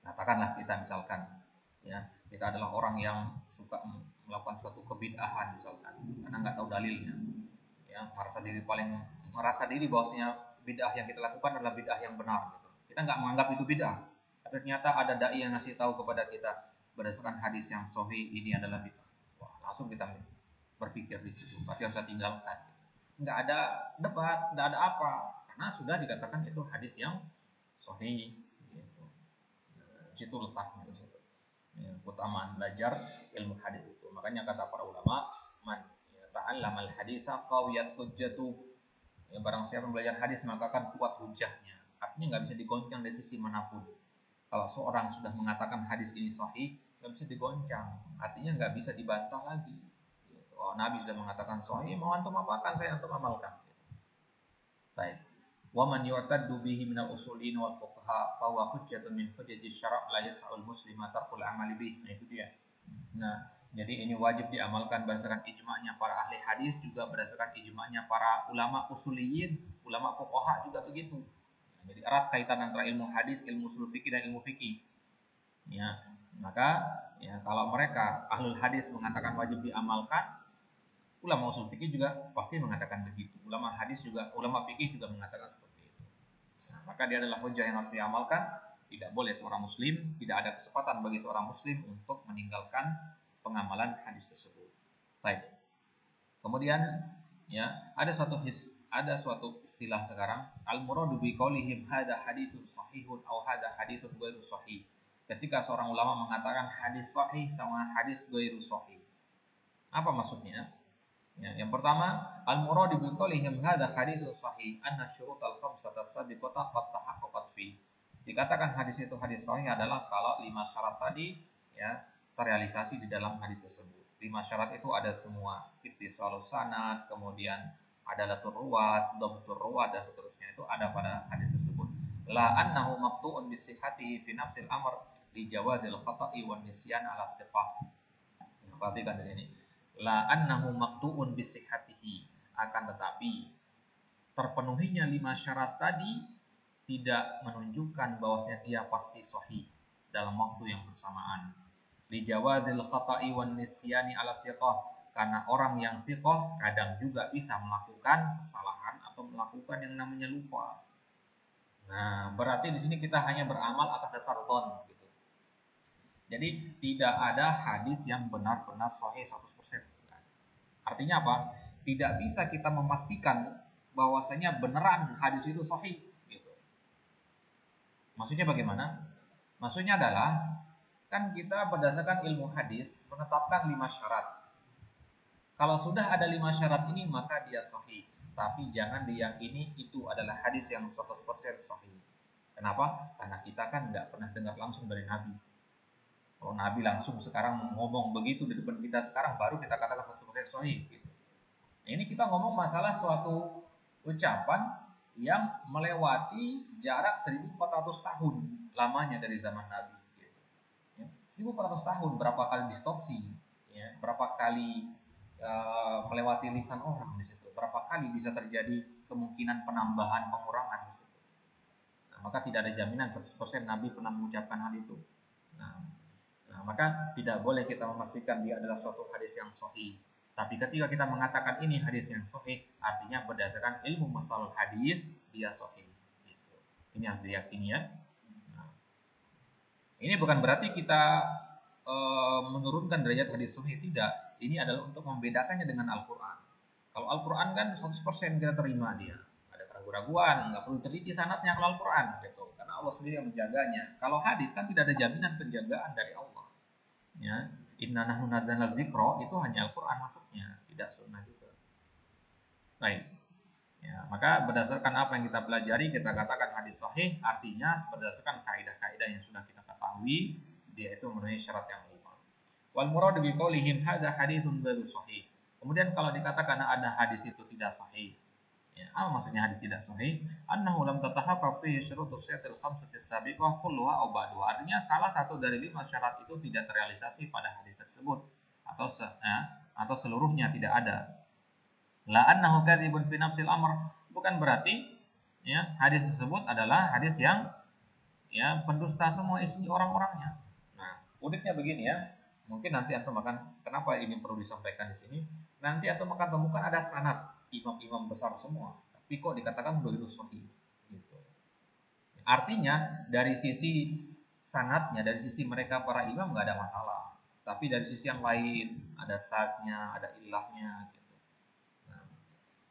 Speaker 1: Katakanlah kita misalkan, ya kita adalah orang yang suka melakukan suatu kebid'ahan misalkan, karena nggak tahu dalilnya, ya merasa diri bahwasanya bid'ah yang kita lakukan adalah bid'ah yang benar gitu. Kita nggak menganggap itu bid'ah, tapi ternyata ada dai yang ngasih tahu kepada kita berdasarkan hadis yang sahih ini adalah bid'ah. Wah, langsung kita berpikir di situ, pasti harus tinggalkan. Nggak ada debat, nggak ada apa, karena sudah dikatakan itu hadis yang sahih. Gitu. Di situ letaknya. Ya, keutamaan belajar ilmu hadis itu. Makanya kata para ulama, man ta'allamal haditsa qawiyat hujjatu. Ya, barang siapa belajar hadis maka akan kuat hujahnya. Artinya nggak bisa digoncang dari sisi manapun. Kalau seorang sudah mengatakan hadis ini sahih, nggak bisa digoncang. Artinya nggak bisa dibantah lagi. Oh, Nabi sudah mengatakan sahih, mau antum apakan, saya antum amalkan. Baik. Wa man yu'taddu bihi minal usulin wal fuqaha fa huwa hujjatun min hujjati syara' la yas'ul muslima tarkul amali bih. Nah itu dia. Nah, jadi ini wajib diamalkan berdasarkan ijma'nya para ahli hadis, juga berdasarkan ijma'nya para ulama usuliyin, ulama fuqaha juga begitu. Jadi erat kaitan antara ilmu hadis, ilmu usul fikih dan ilmu fikih. Ya, maka ya kalau mereka ahlul hadis mengatakan wajib diamalkan, ulama usul fikih juga pasti mengatakan begitu. Ulama hadis juga, ulama fikih juga mengatakan seperti itu. Nah, maka dia adalah hujah yang harus diamalkan. Tidak boleh seorang muslim, tidak ada kesempatan bagi seorang muslim untuk meninggalkan pengamalan hadis tersebut. Baik. Kemudian ya ada suatu istilah sekarang, al muradu bi qaulihim hada haditsun sahihun aw hada haditsun ghairu sahih. Ketika seorang ulama mengatakan hadis sahih sama hadis ghairu sahih. Apa maksudnya? Ya, yang pertama, al-muradu bi qaulihim hadza haditsun sahih anna syurutal khamsata sabiqata qad tahaqqaqat fi. Dikatakan hadis itu hadis sahih adalah kalau 5 syarat tadi ya terrealisasi di dalam hadis tersebut. 5 syarat itu ada semua, ittisalus sanad, kemudian adalatul ruwat, dhabtur ruwat dan seterusnya itu ada pada hadis tersebut. La annahu maqtu'un bi sihhatihi fi nafsil amr li jawazil khata'i wan nisyan ala thiqah. Perhatikan di sini. La annahu maqtu'un bisihhatihi, akan tetapi terpenuhinya 5 syarat tadi tidak menunjukkan bahwasanya dia pasti sahih dalam waktu yang bersamaan. Li jawazil khata'i wan nisyani ala thiqah, karena orang yang thiqah kadang juga bisa melakukan kesalahan atau melakukan yang namanya lupa. Nah, berarti di sini kita hanya beramal atas dasar dhon gitu. Jadi tidak ada hadis yang benar-benar sahih 100%. Artinya apa? Tidak bisa kita memastikan bahwasanya beneran hadis itu sahih gitu. Maksudnya bagaimana? Maksudnya adalah kan kita berdasarkan ilmu hadis menetapkan 5 syarat. Kalau sudah ada 5 syarat ini maka dia sahih. Tapi jangan diyakini itu adalah hadis yang 100% sahih. Kenapa? Karena kita kan nggak pernah dengar langsung dari Nabi. Kalau Nabi langsung sekarang ngomong begitu di depan kita sekarang baru kita katakan 100% sahih gitu. Nah, ini kita ngomong masalah suatu ucapan yang melewati jarak 1400 tahun lamanya dari zaman Nabi gitu. Ya, 1400 tahun berapa kali distorsi ya, berapa kali melewati lisan orang di situ. Berapa kali bisa terjadi kemungkinan penambahan pengurangan di situ. Nah, maka tidak ada jaminan 100% Nabi pernah mengucapkan hal itu. Nah, maka tidak boleh kita memastikan dia adalah suatu hadis yang sahih. Tapi ketika kita mengatakan ini hadis yang sahih, artinya berdasarkan ilmu masalah hadis dia sahih. Gitu. Ini harus diyakini ya. Nah, ini bukan berarti kita menurunkan derajat hadis sahih, tidak. Ini adalah untuk membedakannya dengan Al-Quran. Kalau Al-Quran kan 100% kita terima dia. Ada keraguan-raguan, nggak perlu teliti sanadnya kalau Al-Quran gitu. Karena Allah sendiri yang menjaganya. Kalau hadis kan tidak ada jaminan penjagaan dari Allah. Ya, inna nahnu nazzalna dzikra itu hanya Al-Qur'an masuknya, tidak sunnah juga. Baik. Ya, maka berdasarkan apa yang kita pelajari kita katakan hadis sahih, artinya berdasarkan kaidah-kaidah yang sudah kita ketahui dia itu memenuhi syarat yang 5. Wal muradu bi qaulihim hadza haditsun ghairu sahih. Kemudian kalau dikatakan ada hadis itu tidak sahih, ya, apa maksudnya hadis tidak sahih? Annahu lam tatahaqqaq fihi syurutus sihhatil khamsati sabiqah kulluha aw ba'duha. Artinya salah satu dari 5 syarat itu tidak terrealisasi pada hadis tersebut atau seluruhnya tidak ada. La annahu kadzibun fi nafsil amr, bukan berarti ya hadis tersebut adalah hadis yang ya pendusta semua isi orang-orangnya. Nah, uniknya begini ya. Mungkin nanti antum akan kenapa ini perlu disampaikan di sini? Nanti antum akan temukan ada sanad imam-imam besar semua, tapi kok dikatakan ghairu sahih gitu. Artinya dari sisi sanadnya, dari sisi mereka para imam nggak ada masalah. Tapi dari sisi yang lain ada sadnya, ada ilahnya gitu. Nah,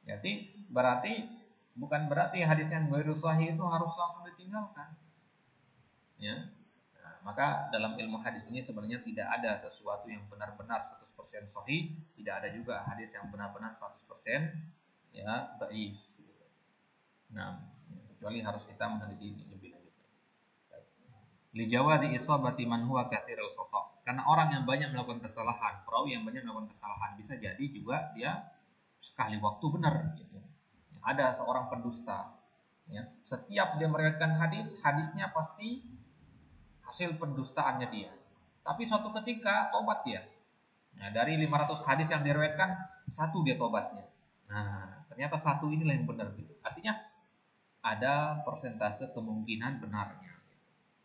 Speaker 1: jadi bukan berarti hadis yang ghairu sahih itu harus langsung ditinggalkan. Ya. Nah, maka dalam ilmu hadis ini sebenarnya tidak ada sesuatu yang benar-benar 100% sahih, tidak ada juga hadis yang benar-benar 100% ya dhaif. Nah, kecuali harus kita meneliti lebih lanjut. Li jawazi isabati man huwa katsirul khata. Karena orang yang banyak melakukan kesalahan, perawi yang banyak melakukan kesalahan bisa jadi juga dia sekali waktu benar gitu. Ada seorang pendusta ya, setiap dia meriwayatkan hadis, hadisnya pasti hasil pendustaannya dia. Tapi suatu ketika tobat dia. Nah, dari 500 hadis yang diriwayatkan, satu dia tobatnya. Nah, ternyata satu inilah yang benar gitu. Artinya ada persentase kemungkinan benarnya.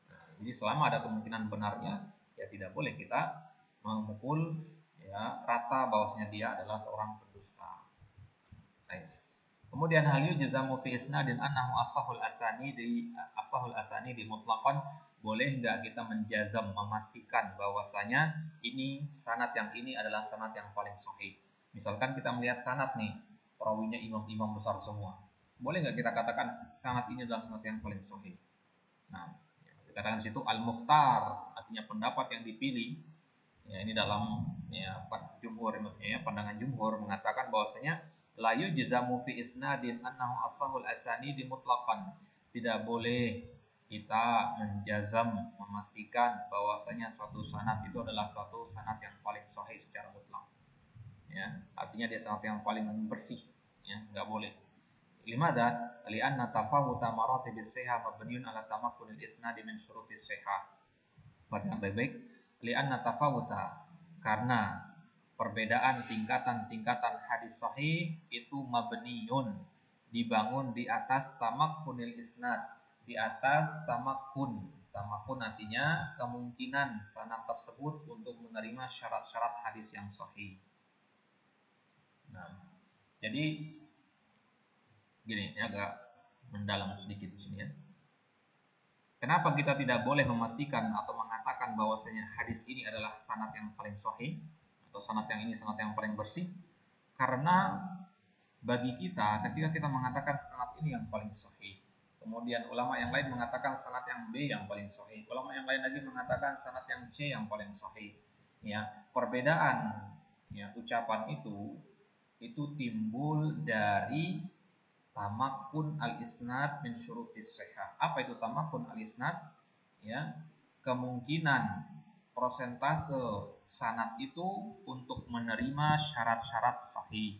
Speaker 1: Nah, jadi selama ada kemungkinan benarnya, ya tidak boleh kita memukul ya rata bahwasanya dia adalah seorang pendusta. Baik. Kemudian hal yujzamu fi isnadin annahu asahul asani di mutlaqan, boleh enggak kita menjazam, memastikan bahwasanya ini sanad yang ini adalah sanad yang paling sahih. Misalkan kita melihat sanad nih, perawinya imam-imam besar semua. Boleh enggak kita katakan sanad ini adalah sanad yang paling sahih? Nah, dikatakan situ al-mukhtar, artinya pendapat yang dipilih. Ya, ini dalam ya jumhur, maksudnya ya, pandangan jumhur mengatakan bahwasanya la yujzamu fi isnadin annahu asahul asanidi mutlaqan. Tidak boleh kita menjazam, memastikan bahwasanya suatu sanad itu adalah suatu sanad yang paling sahih secara mutlak. Ya, artinya dia sanad yang paling bersih, ya, enggak boleh. Limadha? Li'anna tafawuta maratibis sihah mabniun ala tamakkunil isnadi min syurutis sihah. Perhatikan baik-baik. Li'anna tafawuta, karena perbedaan tingkatan-tingkatan hadis sahih itu mabniun, dibangun di atas tamakkunil isnad, di atas tamakkun. Tamakkun artinya kemungkinan sanad tersebut untuk menerima syarat-syarat hadis yang sahih. Nah, jadi gini, ini agak mendalam sedikit di sini ya. Kenapa kita tidak boleh memastikan atau mengatakan bahwasanya hadis ini adalah sanad yang paling sahih atau sanad yang ini sanad yang paling bersih? Karena bagi kita ketika kita mengatakan sanad ini yang paling sahih, kemudian ulama yang lain mengatakan sanad yang B yang paling sahih, ulama yang lain lagi mengatakan sanad yang C yang paling sahih. Ya, perbedaan ya ucapan itu timbul dari tamakkun al-isnad min syurutis sihah. Apa itu tamakkun al-isnad? Ya, kemungkinan persentase sanad itu untuk menerima syarat-syarat sahih.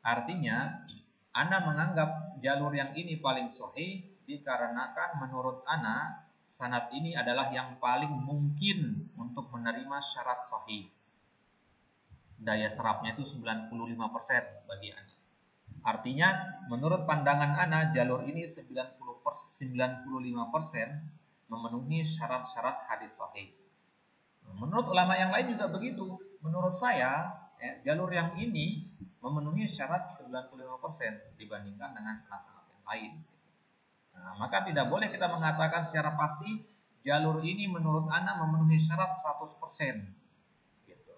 Speaker 1: Artinya, ana menganggap jalur yang ini paling sahih dikarenakan menurut ana sanad ini adalah yang paling mungkin untuk menerima syarat sahih. Daya serapnya itu 95% bagi ana. Artinya menurut pandangan ana jalur ini 95% memenuhi syarat-syarat hadis sahih. Menurut ulama yang lain juga begitu. Menurut saya jalur yang ini memenuhi syarat 95% dibandingkan dengan sanad-sanad yang lain. Nah, maka tidak boleh kita mengatakan secara pasti jalur ini menurut ana memenuhi syarat 100%. Gitu.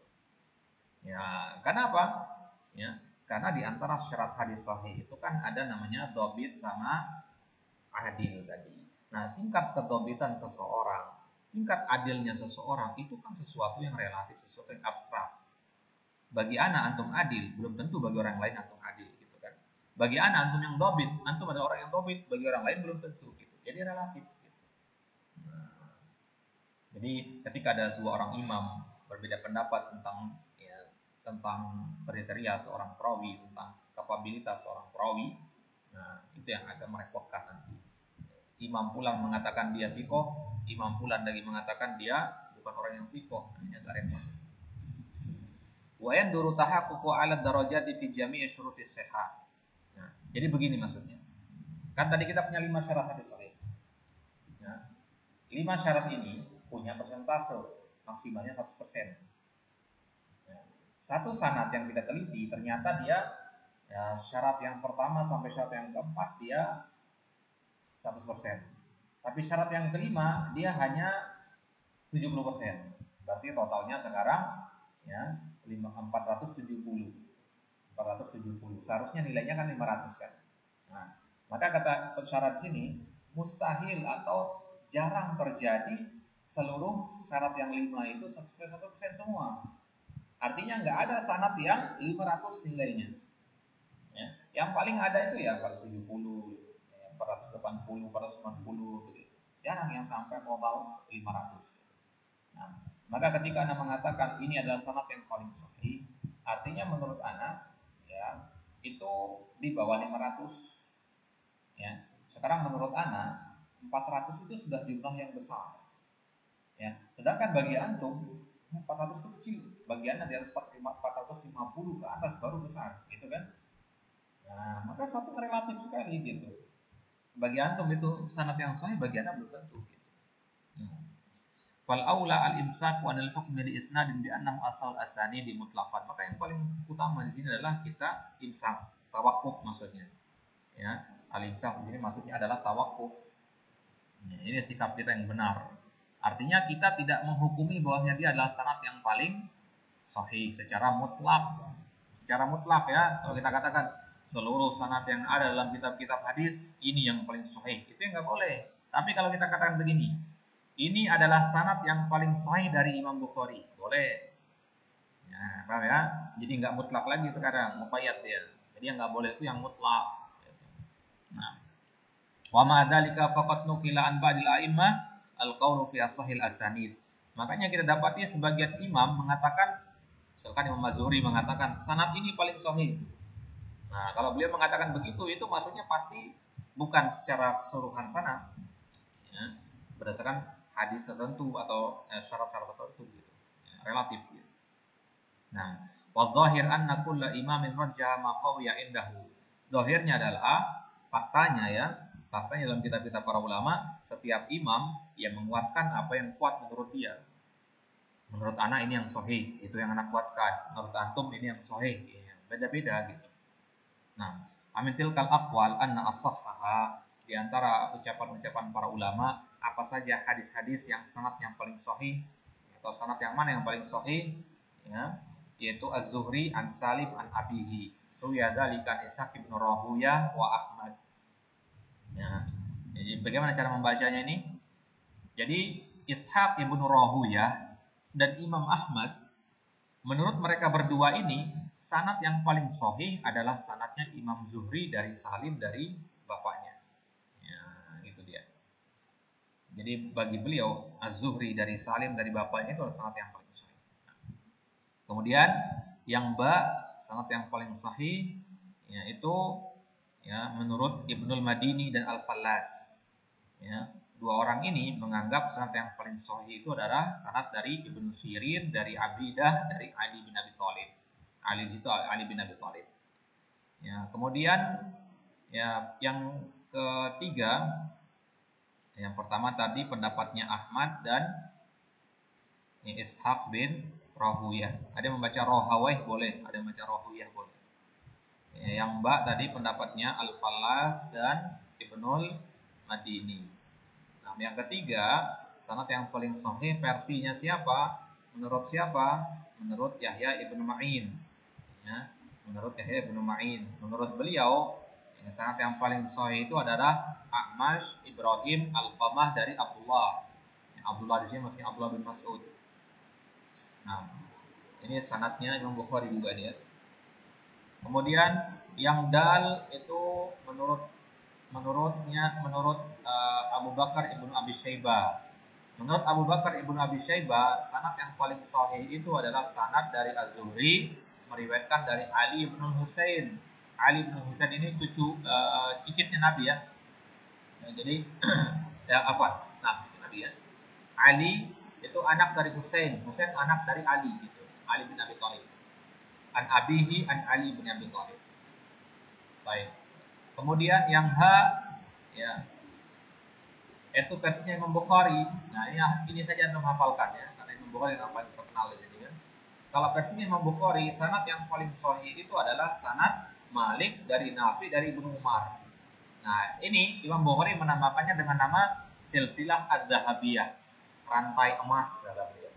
Speaker 1: Ya, karena apa? Ya, karena di antara syarat hadis sahih itu kan ada namanya dhabit sama adil tadi. Nah, tingkat kedobitan seseorang, tingkat adilnya seseorang itu kan sesuatu yang relatif, sesuatu yang abstrak. Bagi ana antum adil, belum tentu bagi orang lain antum adil gitu kan. Bagi ana antum yang dhabit, antum adalah orang yang dhabit, bagi orang lain belum tentu gitu. Jadi relatif gitu. Nah, jadi ketika ada dua orang imam berbeda pendapat tentang kriteria seorang perawi, tentang kapabilitas seorang perawi, nah itu yang agak merepotkan nanti. Imam Fulan mengatakan dia sikoh, Imam Fulan lagi mengatakan dia bukan orang yang sikoh, ini agak repot. Wa yanduru tahaqququ 'ala darajati fi jami'i syurutis sihah. Nah, jadi begini maksudnya. Kan tadi kita punya 5 syarat hadis sahih. Nah, 5 syarat ini punya persentase maksimalnya 100%. Satu sanad yang kita teliti ternyata dia ya, syarat yang pertama sampai syarat yang keempat dia 100%. Tapi syarat yang kelima dia hanya 70%. Berarti totalnya sekarang ya 470. 470. Seharusnya nilainya kan 500 kan. Nah, maka kata syarat sini mustahil atau jarang terjadi seluruh syarat yang 5 itu 100% semua. Artinya nggak ada sanad yang 500 nilainya. Ya. Yang paling ada itu ya 470, 480, 490 begitu. Jarang yang sampai total 500. Nah, maka ketika Anda mengatakan ini adalah sanad yang paling sahih, artinya menurut Anda ya itu di bawah 500. Ya. Sekarang menurut Anda 400 itu sudah jumlah yang besar. Ya, sedangkan bagi antum 400 itu kecil, bagi anda di atas 450 ke atas baru besar, gitu kan? Nah, maka satu relatif sekali gitu. Bagi antum itu sanad yang sahih, bagi anda belum tentu. Gitu. Fal aula al imsak wa anil hukmi li isnadin bi annahu asal asani di mutlaqan. Maka yang paling utama di sini adalah kita imsak, tawakuf maksudnya. Ya, al imsak di sini maksudnya adalah tawakuf. Ya, ini sikap kita yang benar. Artinya kita tidak menghukumi bahwasanya dia adalah sanad yang paling sahih secara mutlak. Secara mutlak ya, kalau kita katakan seluruh sanad yang ada dalam kitab-kitab hadis ini yang paling sahih, itu yang nggak boleh. Tapi kalau kita katakan begini, ini adalah sanad yang paling sahih dari Imam Bukhari, boleh. Ya, paham ya? Jadi nggak mutlak lagi sekarang, muqayyad dia. Jadi yang nggak boleh itu yang mutlak. Nah, wa ma dzalika faqat nukila an ba'dil a'immah al-qaulu fi as-sahih asanid. Makanya kita dapati sebagian imam mengatakan, misalkan Imam Mazuri mengatakan sanad ini paling sahih. Nah, kalau beliau mengatakan begitu, itu maksudnya pasti bukan secara keseluruhan sanad, ya, berdasarkan hadis tertentu atau syarat-syarat tertentu gitu. Ya, relatif gitu. Nah, wa zahir anna kulla imamin rajjaha ma qawiya indahu. Zahirnya adalah faktanya dalam kitab-kitab para ulama, setiap imam yang menguatkan apa yang kuat menurut dia. Menurut anak ini yang sahih, itu yang anak kuatkan. Menurut antum ini yang sahih, ya, beda-beda gitu. Nah, amin tilkal aqwal anna as-sahhaha, di antara ucapan-ucapan para ulama, apa saja hadis-hadis yang sanad yang paling sahih atau sanad yang mana yang paling sahih, ya, yaitu Az-Zuhri an Salim an Abihi, ruya dzalika Ishaq bin Rahuyah wa Ahmad. Ya. Jadi bagaimana cara membacanya ini? Jadi Ishaq ibn Rahuyah dan Imam Ahmad, menurut mereka berdua ini, sanad yang paling sahih adalah sanadnya Imam Zuhri dari Salim dari bapaknya. Ya, gitu dia. Jadi bagi beliau Az-Zuhri dari Salim dari bapaknya itu adalah sanad yang paling sahih. Kemudian yang sanad yang paling sahih yaitu ya menurut Ibnul Madini dan Al-Fallas. Ya, dua orang ini menganggap sanad yang paling sahih itu adalah sanad dari Ibnu Sirin, dari Abidah, dari Ali bin Abi Thalib. Ali bin Abi Thalib. Ya, kemudian ya yang ketiga, yang pertama tadi pendapatnya Ahmad dan Ishaq bin Rahuyah. Ada yang membaca Rohaweh boleh, ada yang membaca Rahuyah boleh. Ya, yang Mbak tadi pendapatnya Al-Falas dan Ibnul Madini. Nah, yang ketiga, sanad yang paling sahih versinya siapa? Menurut siapa? Menurut Yahya ibnu Ma'in. Ya, menurut Yahya ibnu Ma'in. Menurut beliau, ya, sanad yang paling sahih itu adalah A'mash Ibrahim Al-Qamah dari Abdullah. Ya, Abdullah di sini maksudnya Abdullah bin Mas'ud. Nah, ini sanadnya Imam Bukhari juga dia. Kemudian yang dal itu menurut Abu Bakar ibnu Abi Syaibah. Menurut Abu Bakar ibnu Abi Syaibah, sanad yang paling sahih itu adalah sanad dari Az-Zuhri meriwayatkan dari Ali bin Husain. Ali bin Husain ini cicitnya Nabi ya. Ya, jadi ya apa? Nah, Nabi ya. Ali itu anak dari Husain, Husain anak dari Ali gitu. Ali bin Abi Thalib. An abihi an Ali bin Abi Thalib. Baik. Kemudian yang ya itu versinya Imam Bukhari. Nah, ini saja Anda hafalkan ya, karena Imam Bukhari yang paling terkenal di sini kan. Kalau versinya Imam Bukhari, sanad yang paling sahih itu adalah sanad Malik dari Nafi dari Ibnu Umar. Nah, ini Imam Bukhari menamakannya dengan nama silsilah az-zahabiyah, rantai emas dalamnya.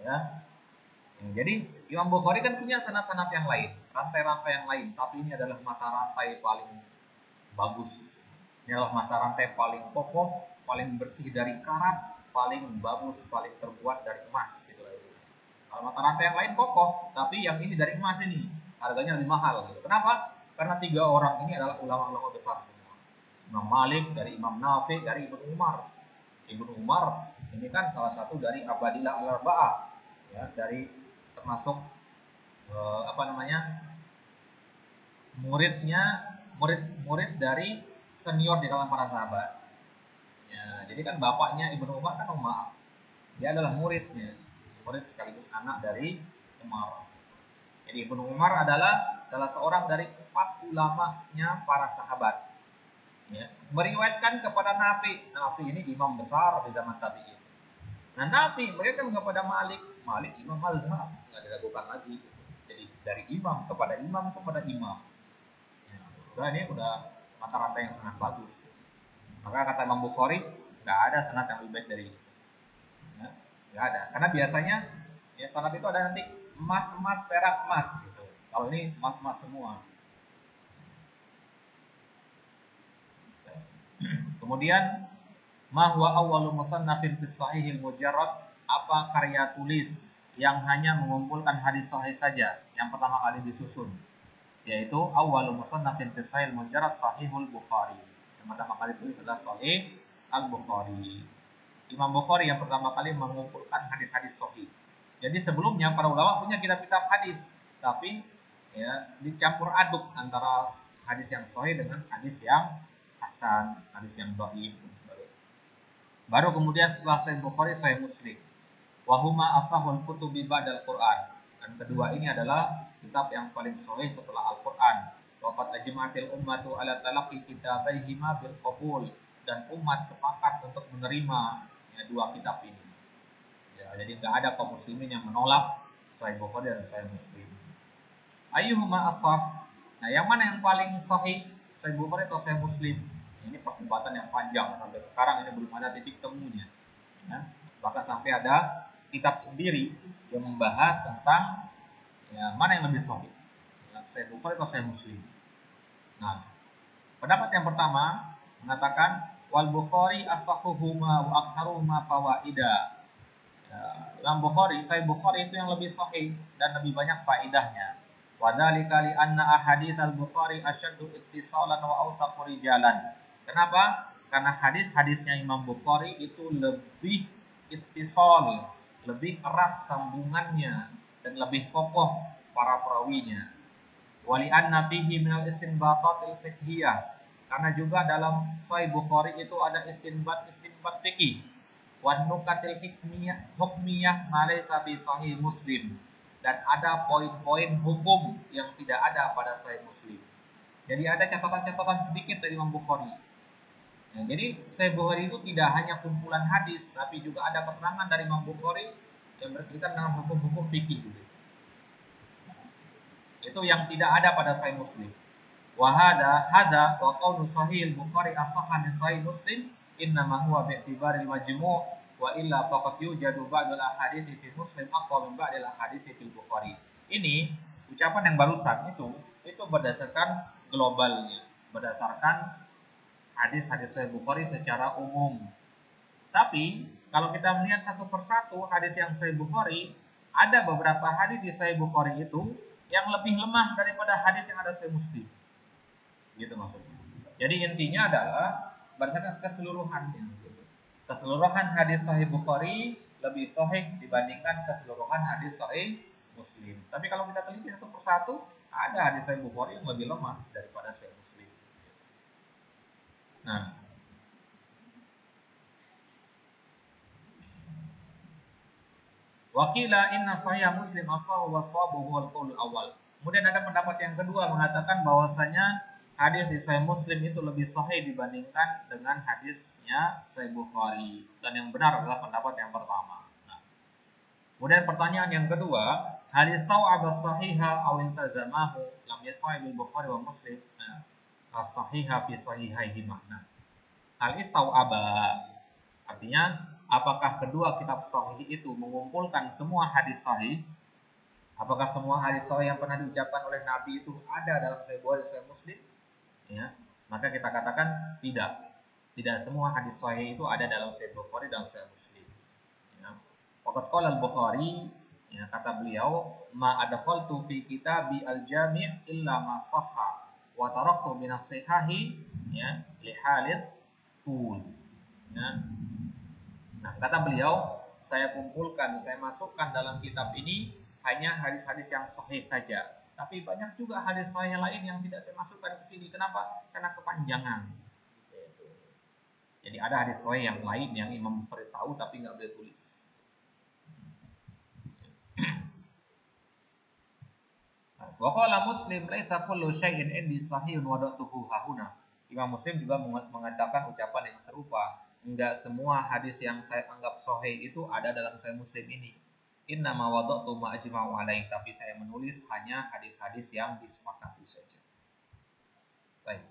Speaker 1: Ya. Jadi Imam Bukhari kan punya sanad-sanad yang lain, rantai-rantai yang lain, tapi ini adalah mata rantai paling bagus. Ini adalah mata rantai paling kokoh, paling bersih dari karat, paling bagus, paling terbuat dari emas gitu. Kalau mata rantai yang lain kokoh, tapi yang ini dari emas ini harganya lebih mahal gitu. Kenapa? Karena tiga orang ini adalah ulama-ulama besar semua. Imam Malik dari Imam Nafi dari Ibnu Umar. Ibnu Umar ini kan salah satu dari Abadillah al-Arba'ah, ya, dari termasuk apa namanya, murid dari senior di kalangan para sahabat. Ya, jadi kan bapaknya Ibnu Umar kan Umar. Dia adalah muridnya, murid sekaligus anak dari Umar. Jadi Ibnu Umar adalah salah seorang dari 4 ulamanya para sahabat. Ya, meriwayatkan kepada Nafi. Nafi ini imam besar di zaman tabi'in. Nah, Nafi meriwayatkan kepada Malik. Malik imam mazhab, nggak diragukan lagi. Jadi dari imam kepada imam kepada imam. Ya, udah ini udah rata-rata yang sangat bagus. Maka kata Imam Bukhari, nggak ada sanad yang lebih baik dari ini. Ya, nggak ada. Karena biasanya ya sanad itu ada nanti emas emas perak emas gitu. Kalau ini emas emas semua. Kemudian mahwa awwalu musannafin fis sahihil mujarrad, apa karya tulis yang hanya mengumpulkan hadis sahih saja yang pertama kali disusun, yaitu awwalu musannafin fis sahihil mujarrad sahihul Bukhari. Yang pertama kali tulis adalah Sahih Al-Bukhari. Imam Bukhari yang pertama kali mengumpulkan hadis-hadis sahih. Jadi sebelumnya para ulama punya kitab-kitab hadis, tapi ya dicampur aduk antara hadis yang sahih dengan hadis yang hasan, hadis yang dhaif dan sebagainya. Baru kemudian setelah Sahih Bukhari, Sahih Muslim. Wahuma asahul kutubi ba'dal Quran. Dan kedua ini adalah kitab yang paling sahih setelah Al-Quran. Waqad ajma'atil ummatu ala talaqi kitabaihima bil qabul. Dan umat sepakat untuk menerima ya, dua kitab ini. Ya, jadi nggak ada kaum muslimin yang menolak Sahih Bukhari dan Sahih Muslim. Ayyuhuma asah. Nah, yang mana yang paling sahih? Sahih Bukhari atau Sahih Muslim? Ini perdebatan yang panjang sampai sekarang ini belum ada titik temunya. Ya. Bahkan sampai ada kitab sendiri yang membahas tentang ya, mana yang lebih sahih, ya, Sahih Bukhari atau Sahih Muslim. Nah, pendapat yang pertama mengatakan wal Bukhari asahuhuma wa aktharuhuma fawaida. Ya, Imam Bukhari, Sahih Bukhari itu yang lebih sahih dan lebih banyak faedahnya. Wadzalika li anna ahadits al-Bukhari asyaddu ittisalan wa awthaqu rijalan. Kenapa? Karena hadis-hadisnya Imam Bukhari itu lebih ittisal, lebih erat sambungannya dan lebih kokoh para perawinya. Wali anna fihi minal istinbatatil fiqhiyah. Karena juga dalam Sahih Bukhari itu ada istinbat fikih. Wan nukatil hukmiyah malaysa bi Sahih Muslim. Dan ada poin-poin hukum yang tidak ada pada Sahih Muslim. Jadi ada catatan-catatan sedikit dari Imam Bukhari. Ya, jadi Sahih Bukhari itu tidak hanya kumpulan hadis, tapi juga ada keterangan dari Imam Bukhari yang berkaitan dengan hukum-hukum fikih. Itu yang tidak ada pada Sahih Muslim. Wahada hada wa qawlu Sahih Bukhari asahha min Sahih Muslim innama huwa bi'tibari majmu' wa illa faqad yujadu ba'dul ahadits fi Muslim aqwa min ba'dil ahadits fi Bukhari. Ini ucapan yang barusan itu berdasarkan globalnya, berdasarkan hadis-hadis Sahih Bukhari secara umum. Tapi kalau kita melihat satu persatu hadis yang Sahih Bukhari, ada beberapa hadis di Sahih Bukhari itu yang lebih lemah daripada hadis yang ada Sahih Muslim. Gitu maksudnya. Jadi intinya adalah berdasarkan keseluruhannya. Keseluruhan hadis Sahih Bukhari lebih sahih dibandingkan keseluruhan hadis Sahih Muslim. Tapi kalau kita teliti satu persatu, ada hadis Sahih Bukhari yang lebih lemah daripada Sahih Muslim. Nah, wakila inna Sahih Muslim asahu wasabu huwal qaul awal. Kemudian ada pendapat yang kedua mengatakan bahwasanya hadis di Sahih Muslim itu lebih sahih dibandingkan dengan hadisnya Sahih Bukhari, dan yang benar adalah pendapat yang pertama. Nah, kemudian pertanyaan yang kedua, hal istau'aba sahiha aw intazamahu lam yastau'ib Bukhari wa Muslim as-sahiha fi sahihaihima. Nah, hal istau'aba artinya apakah kedua kitab sahih itu mengumpulkan semua hadis sahih? Apakah semua hadis sahih yang pernah diucapkan oleh Nabi itu ada dalam Sahih Bukhari dan Sahih Muslim? Ya, maka kita katakan tidak. Tidak semua hadis sahih itu ada dalam Sahih Bukhari dan Sahih Muslim. Ya. Waqad qala al-Bukhari, ya, kata beliau, ma adkhaltu fi kitabi al-jami' illa ma sahha wa taraktu min as-sihahi ya li halid tul. Ya. Nah, kata beliau, saya kumpulkan, saya masukkan dalam kitab ini hanya hadis-hadis yang sahih saja. Tapi banyak juga hadis sahih lain yang tidak saya masukkan ke sini. Kenapa? Karena kepanjangan. Jadi ada hadis sahih yang lain yang Imam Bukhari tahu tapi nggak boleh tulis. Wa qala Muslim laisa kullu syai'in indi sahihun wada'tuhu hahuna. Imam Muslim juga mengatakan ucapan yang serupa. Enggak semua hadis yang saya anggap sahih itu ada dalam Sahih Muslim ini. Inna ma wada'tu ma ajma'u alaih, tapi saya menulis hanya hadis-hadis yang disepakati saja. Baik.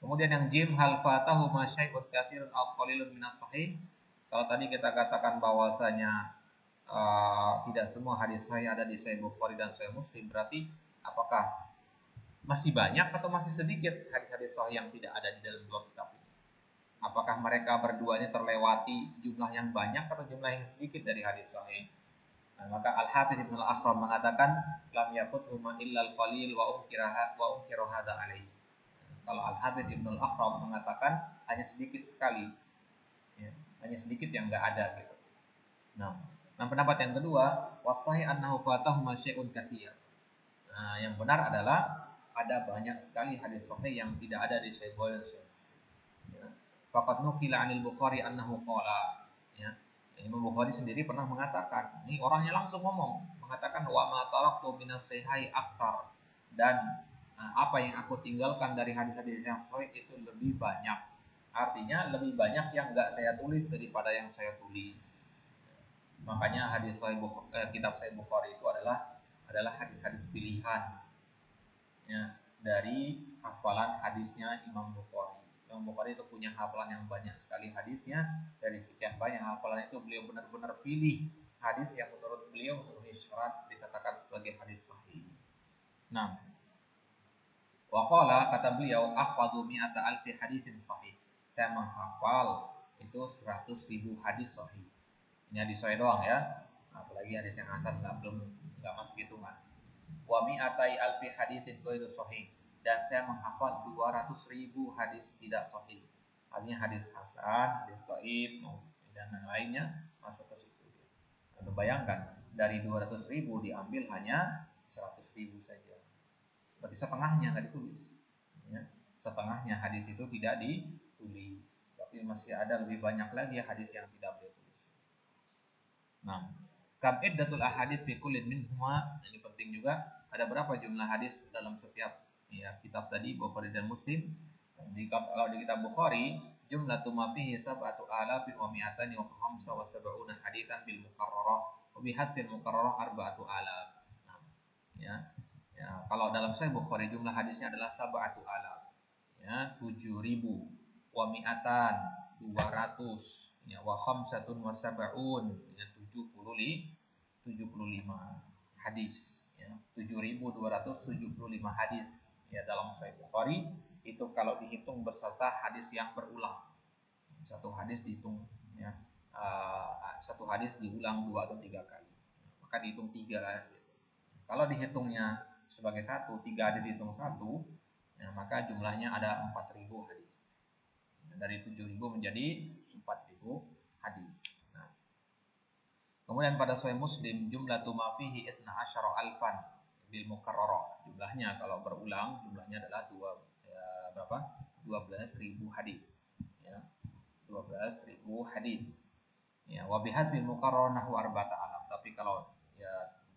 Speaker 1: Kemudian yang jim, hal fatahu ma syai'un katsirun aw qalilun minas sahih. Kalau tadi kita katakan bahwasanya tidak semua hadis sahih ada di Sahih Bukhari dan Sahih Muslim, berarti apakah masih banyak atau masih sedikit hadis-hadis sahih yang tidak ada di dalam dua kitab ini? Apakah mereka berduanya terlewati jumlah yang banyak atau jumlah yang sedikit dari hadis sahih? Nah, maka Al-Hafidz Ibnu Al-Akhram mengatakan lam yafuthu ma illa al-qalil wa unkiru hadza alaihi. Kalau Al-Hafidz Ibnu Al-Akhram mengatakan hanya sedikit sekali, ya, hanya sedikit yang enggak ada gitu. Nah, pendapat yang kedua, wasahih annahu fatahu masyai'un katsir. Nah, yang benar adalah ada banyak sekali hadis sahih yang tidak ada di Sahih Bukhari dan Sahih Muslim. Ya. Faqad nukila 'anil Bukhari annahu qala. Ya. Imam Bukhari sendiri pernah mengatakan, ini orangnya langsung ngomong, mengatakan wa ma taraktu minas sahih aktsar, dan apa yang aku tinggalkan dari hadis-hadis yang sahih itu lebih banyak. Artinya lebih banyak yang enggak saya tulis daripada yang saya tulis. Makanya hadis Sahih kitab Sahih Bukhari itu adalah hadis-hadis pilihan, ya, dari hafalan hadisnya Imam Bukhari. Imam Bukhari itu punya hafalan yang banyak sekali hadisnya. Dari sekian banyak hafalan itu beliau benar-benar pilih hadis yang menurut beliau memenuhi syarat dikatakan sebagai hadis sahih. Nah, waqala, kata beliau, ahfadhu mi'ata alfi hadisin sahih. Saya menghafal itu 100.000 hadis sahih. Ini hadis sahih doang ya. Apalagi hadis yang hasan enggak masuk hitungan. Wa mi'atai alfi haditsin ghairu sahih, dan saya menghafal 200.000 hadis tidak sahih. Artinya hadis hasan, hadis dhaif dan yang lainnya masuk ke situ. Anda bayangkan dari 200.000 diambil hanya 100.000 saja. Berarti setengahnya enggak ditulis. Ya, setengahnya hadis itu tidak ditulis. Tapi masih ada lebih banyak lagi hadis yang tidak beliau tulis. Nah, kam iddatul ahadits fi kullin minhuma, ini penting juga. Ada berapa jumlah hadis dalam setiap kitab tadi, Bukhari dan Muslim? Kalau di kitab Bukhari, jumlatu ma fihi sab'atu alafin wa mi'atan wa khamsa wa sab'una hadisan bil mukarrarah wa bi hasbil mukarrarah arba'atu alaf. Nah, kalau dalam Sahih Bukhari jumlah hadisnya adalah sab'atu alaf, 7.000, wa mi'atan 200, wa khamsatun wa sab'un 75 hadis, 7.275 hadis dalam Sahih Bukhari. Itu kalau dihitung beserta hadis yang berulang. Satu hadis dihitung satu hadis diulang 2 atau 3 kali, maka dihitung 3 gitu. Kalau dihitungnya sebagai 3 hadis dihitung 1, maka jumlahnya ada 4.000 hadis. Dari 7.000 menjadi 4.000 hadis. Kemudian pada Sahih Muslim jumlatu ma fihi 12 alfan bil mukarrarah. Jumlahnya kalau berulang jumlahnya adalah 12.000 hadis. 12.000 hadis. Wa bihasbil mukarrar nahwu arba'ata alaf. Tapi kalau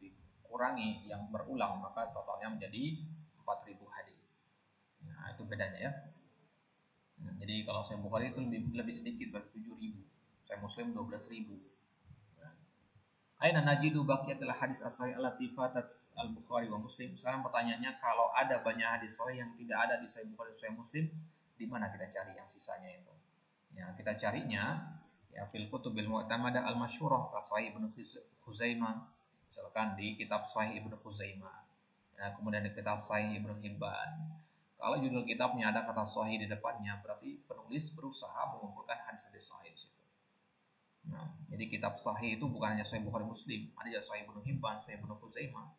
Speaker 1: dikurangi yang berulang maka totalnya menjadi 4.000 hadis. Nah, itu bedanya ya. Jadi kalau Sahih Bukhari itu lebih sedikit, berarti 7.000. Sahih Muslim 12.000. Aina najidu baqiyatul hadis as-sahih allati fatat al-Bukhari wa Muslim. Sekarang pertanyaannya, kalau ada banyak hadis sahih yang tidak ada di Sahih Bukhari dan Sahih Muslim, di mana kita cari yang sisanya itu? Kita carinya fil kutubil mu'tamadah al-masyhurah ka Sahih Ibnu Khuzaimah, misalkan di kitab Sahih Ibnu Khuzaimah. Kemudian di kitab Sahih Ibnu Hibban. Kalau judul kitabnya ada kata sahih di depannya, berarti penulis berusaha mengumpulkan hadis-hadis sahih di situ. Jadi kitab sahih itu bukan hanya Sahih Bukhari Muslim, ada juga Sahih Ibnu Hibban, Sahih Ibnu Khuzaimah.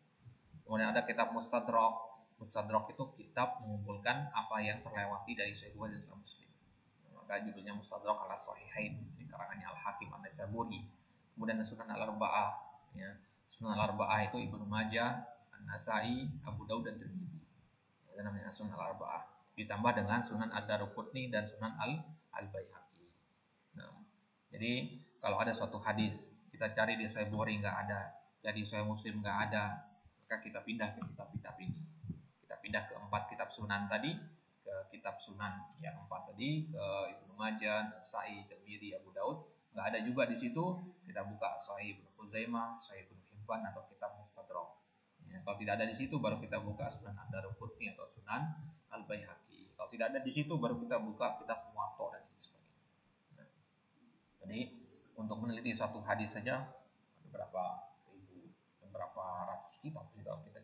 Speaker 1: Kemudian ada kitab Mustadrak. Mustadrak itu kitab mengumpulkan apa yang terlewati dari Sahih Bukhari dan Sahih Muslim. Maka judulnya Mustadrak ala Sahihain, di karangannya Al-Hakim An-Naisaburi. Kemudian Sunan Al-Arba'ah, Sunan Al-Arba'ah itu Ibnu Majah, An-Nasai, Abu Daud dan Tirmidzi. Itu namanya Sunan Al-Arba'ah. Ditambah dengan Sunan Ad-Daruqutni dan Sunan Al-Baihaqi. Jadi kalau ada suatu hadis kita cari di Sahih Bukhari nggak ada, jadi Sahih Muslim nggak ada, maka kita pindah ke kitab-kitab ini. pindah ke 4 kitab sunan tadi, ke kitab sunan yang 4 tadi, ke Ibnu Majah, Nasa'i, Tirmidzi, Abu Daud. Nggak ada juga di situ, kita buka Sahih Ibnu Khuzaimah, Sahih Ibnu Hibban atau kitab Mustadrak. Ya, kalau tidak ada di situ baru kita buka Sunan Ad-Daruqutni atau Sunan Al-Baihaqi. Kalau tidak ada di situ baru kita buka kitab Muwatta dan sebagainya. Nah, jadi untuk meneliti satu hadis saja ada berapa ribu, berapa ratus kitab kita harus kita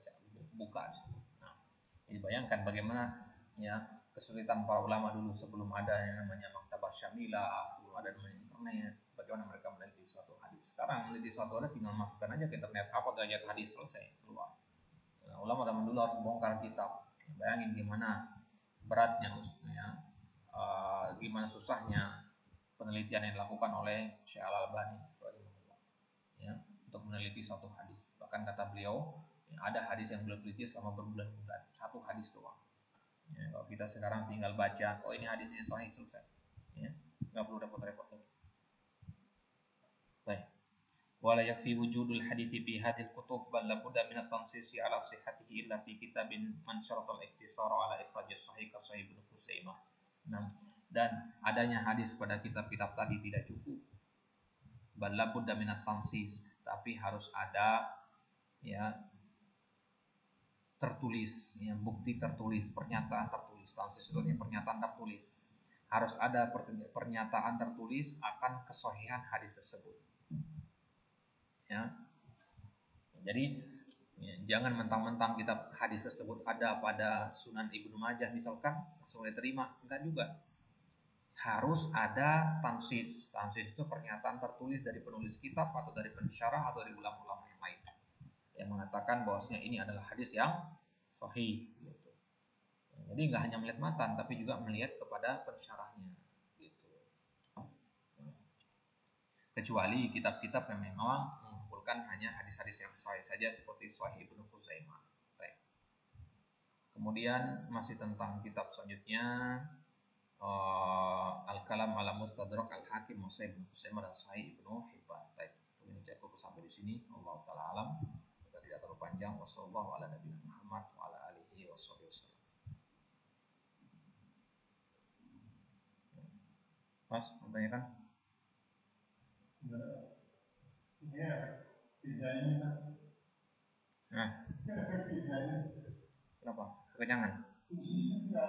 Speaker 1: buka di situ. Nah, jadi bayangkan bagaimana ya kesulitan para ulama dulu sebelum ada yang namanya maktabah syamilah, sebelum ada namanya internet, bagaimana mereka meneliti suatu hadis. Sekarang meneliti suatu hadis tinggal masukkan aja ke internet apa derajat hadis, selesai keluar. Nah, ulama zaman dulu harus bongkar kitab. Bayangin gimana beratnya, ya, gimana susahnya penelitian yang dilakukan oleh Syekh Al-Albani, ya, untuk meneliti suatu hadis. Bahkan kata beliau, ya, ada hadis yang beliau teliti selama berbulan-bulan, satu hadis doang. Ya, kalau kita sekarang tinggal baca, oh ini hadisnya sahih, selesai. Ya, nggak perlu repot-repot lagi. Baik. Wala yakfi wujudul hadithi fi hadhil kutub bal labudda min at-tansisi ala sihhatihi illa fi kitabin man syarata al-iktisara ala ikhraj as-sahih ka sahih Ibnu Khuzaimah. Nah, dan adanya hadis pada kitab-kitab tadi tidak cukup. Bal labudda min at-tansis, tapi harus ada ya tertulis, ya, bukti tertulis, pernyataan tertulis. Tansis itu pernyataan tertulis. Harus ada pernyataan tertulis akan kesahihan hadis tersebut. Ya. Jadi ya, jangan mentang-mentang kitab hadis tersebut ada pada Sunan Ibnu Majah misalkan langsung diterima, enggak juga. Harus ada tansis. Tansis itu pernyataan tertulis dari penulis kitab atau dari pensyarah atau dari ulama-ulama yang lain yang mengatakan bahwasanya ini adalah hadis yang sahih gitu. Jadi nggak hanya melihat matan tapi juga melihat kepada pensyarahnya gitu. Kecuali kitab-kitab yang memang mengumpulkan hanya hadis-hadis yang sahih saja seperti Sahih Ibnu Khuzaimah. Kemudian masih tentang kitab selanjutnya, Al-Kalam ala Mustadrak Al-Hakim Sahih Ibnu Khuzaimah dan Sahih Ibnu Hibban. Ini cukup sampai di sini. Allah taala alam. Kita tidak terlalu panjang. Wassallallahu ala nabiyina Muhammad wa ala alihi wasallam. Mas, bertanya kan?
Speaker 2: Iya, pizzanya.
Speaker 1: Nah,
Speaker 2: Pizzanya.
Speaker 1: kenapa? Kekenyangan?
Speaker 2: Iya,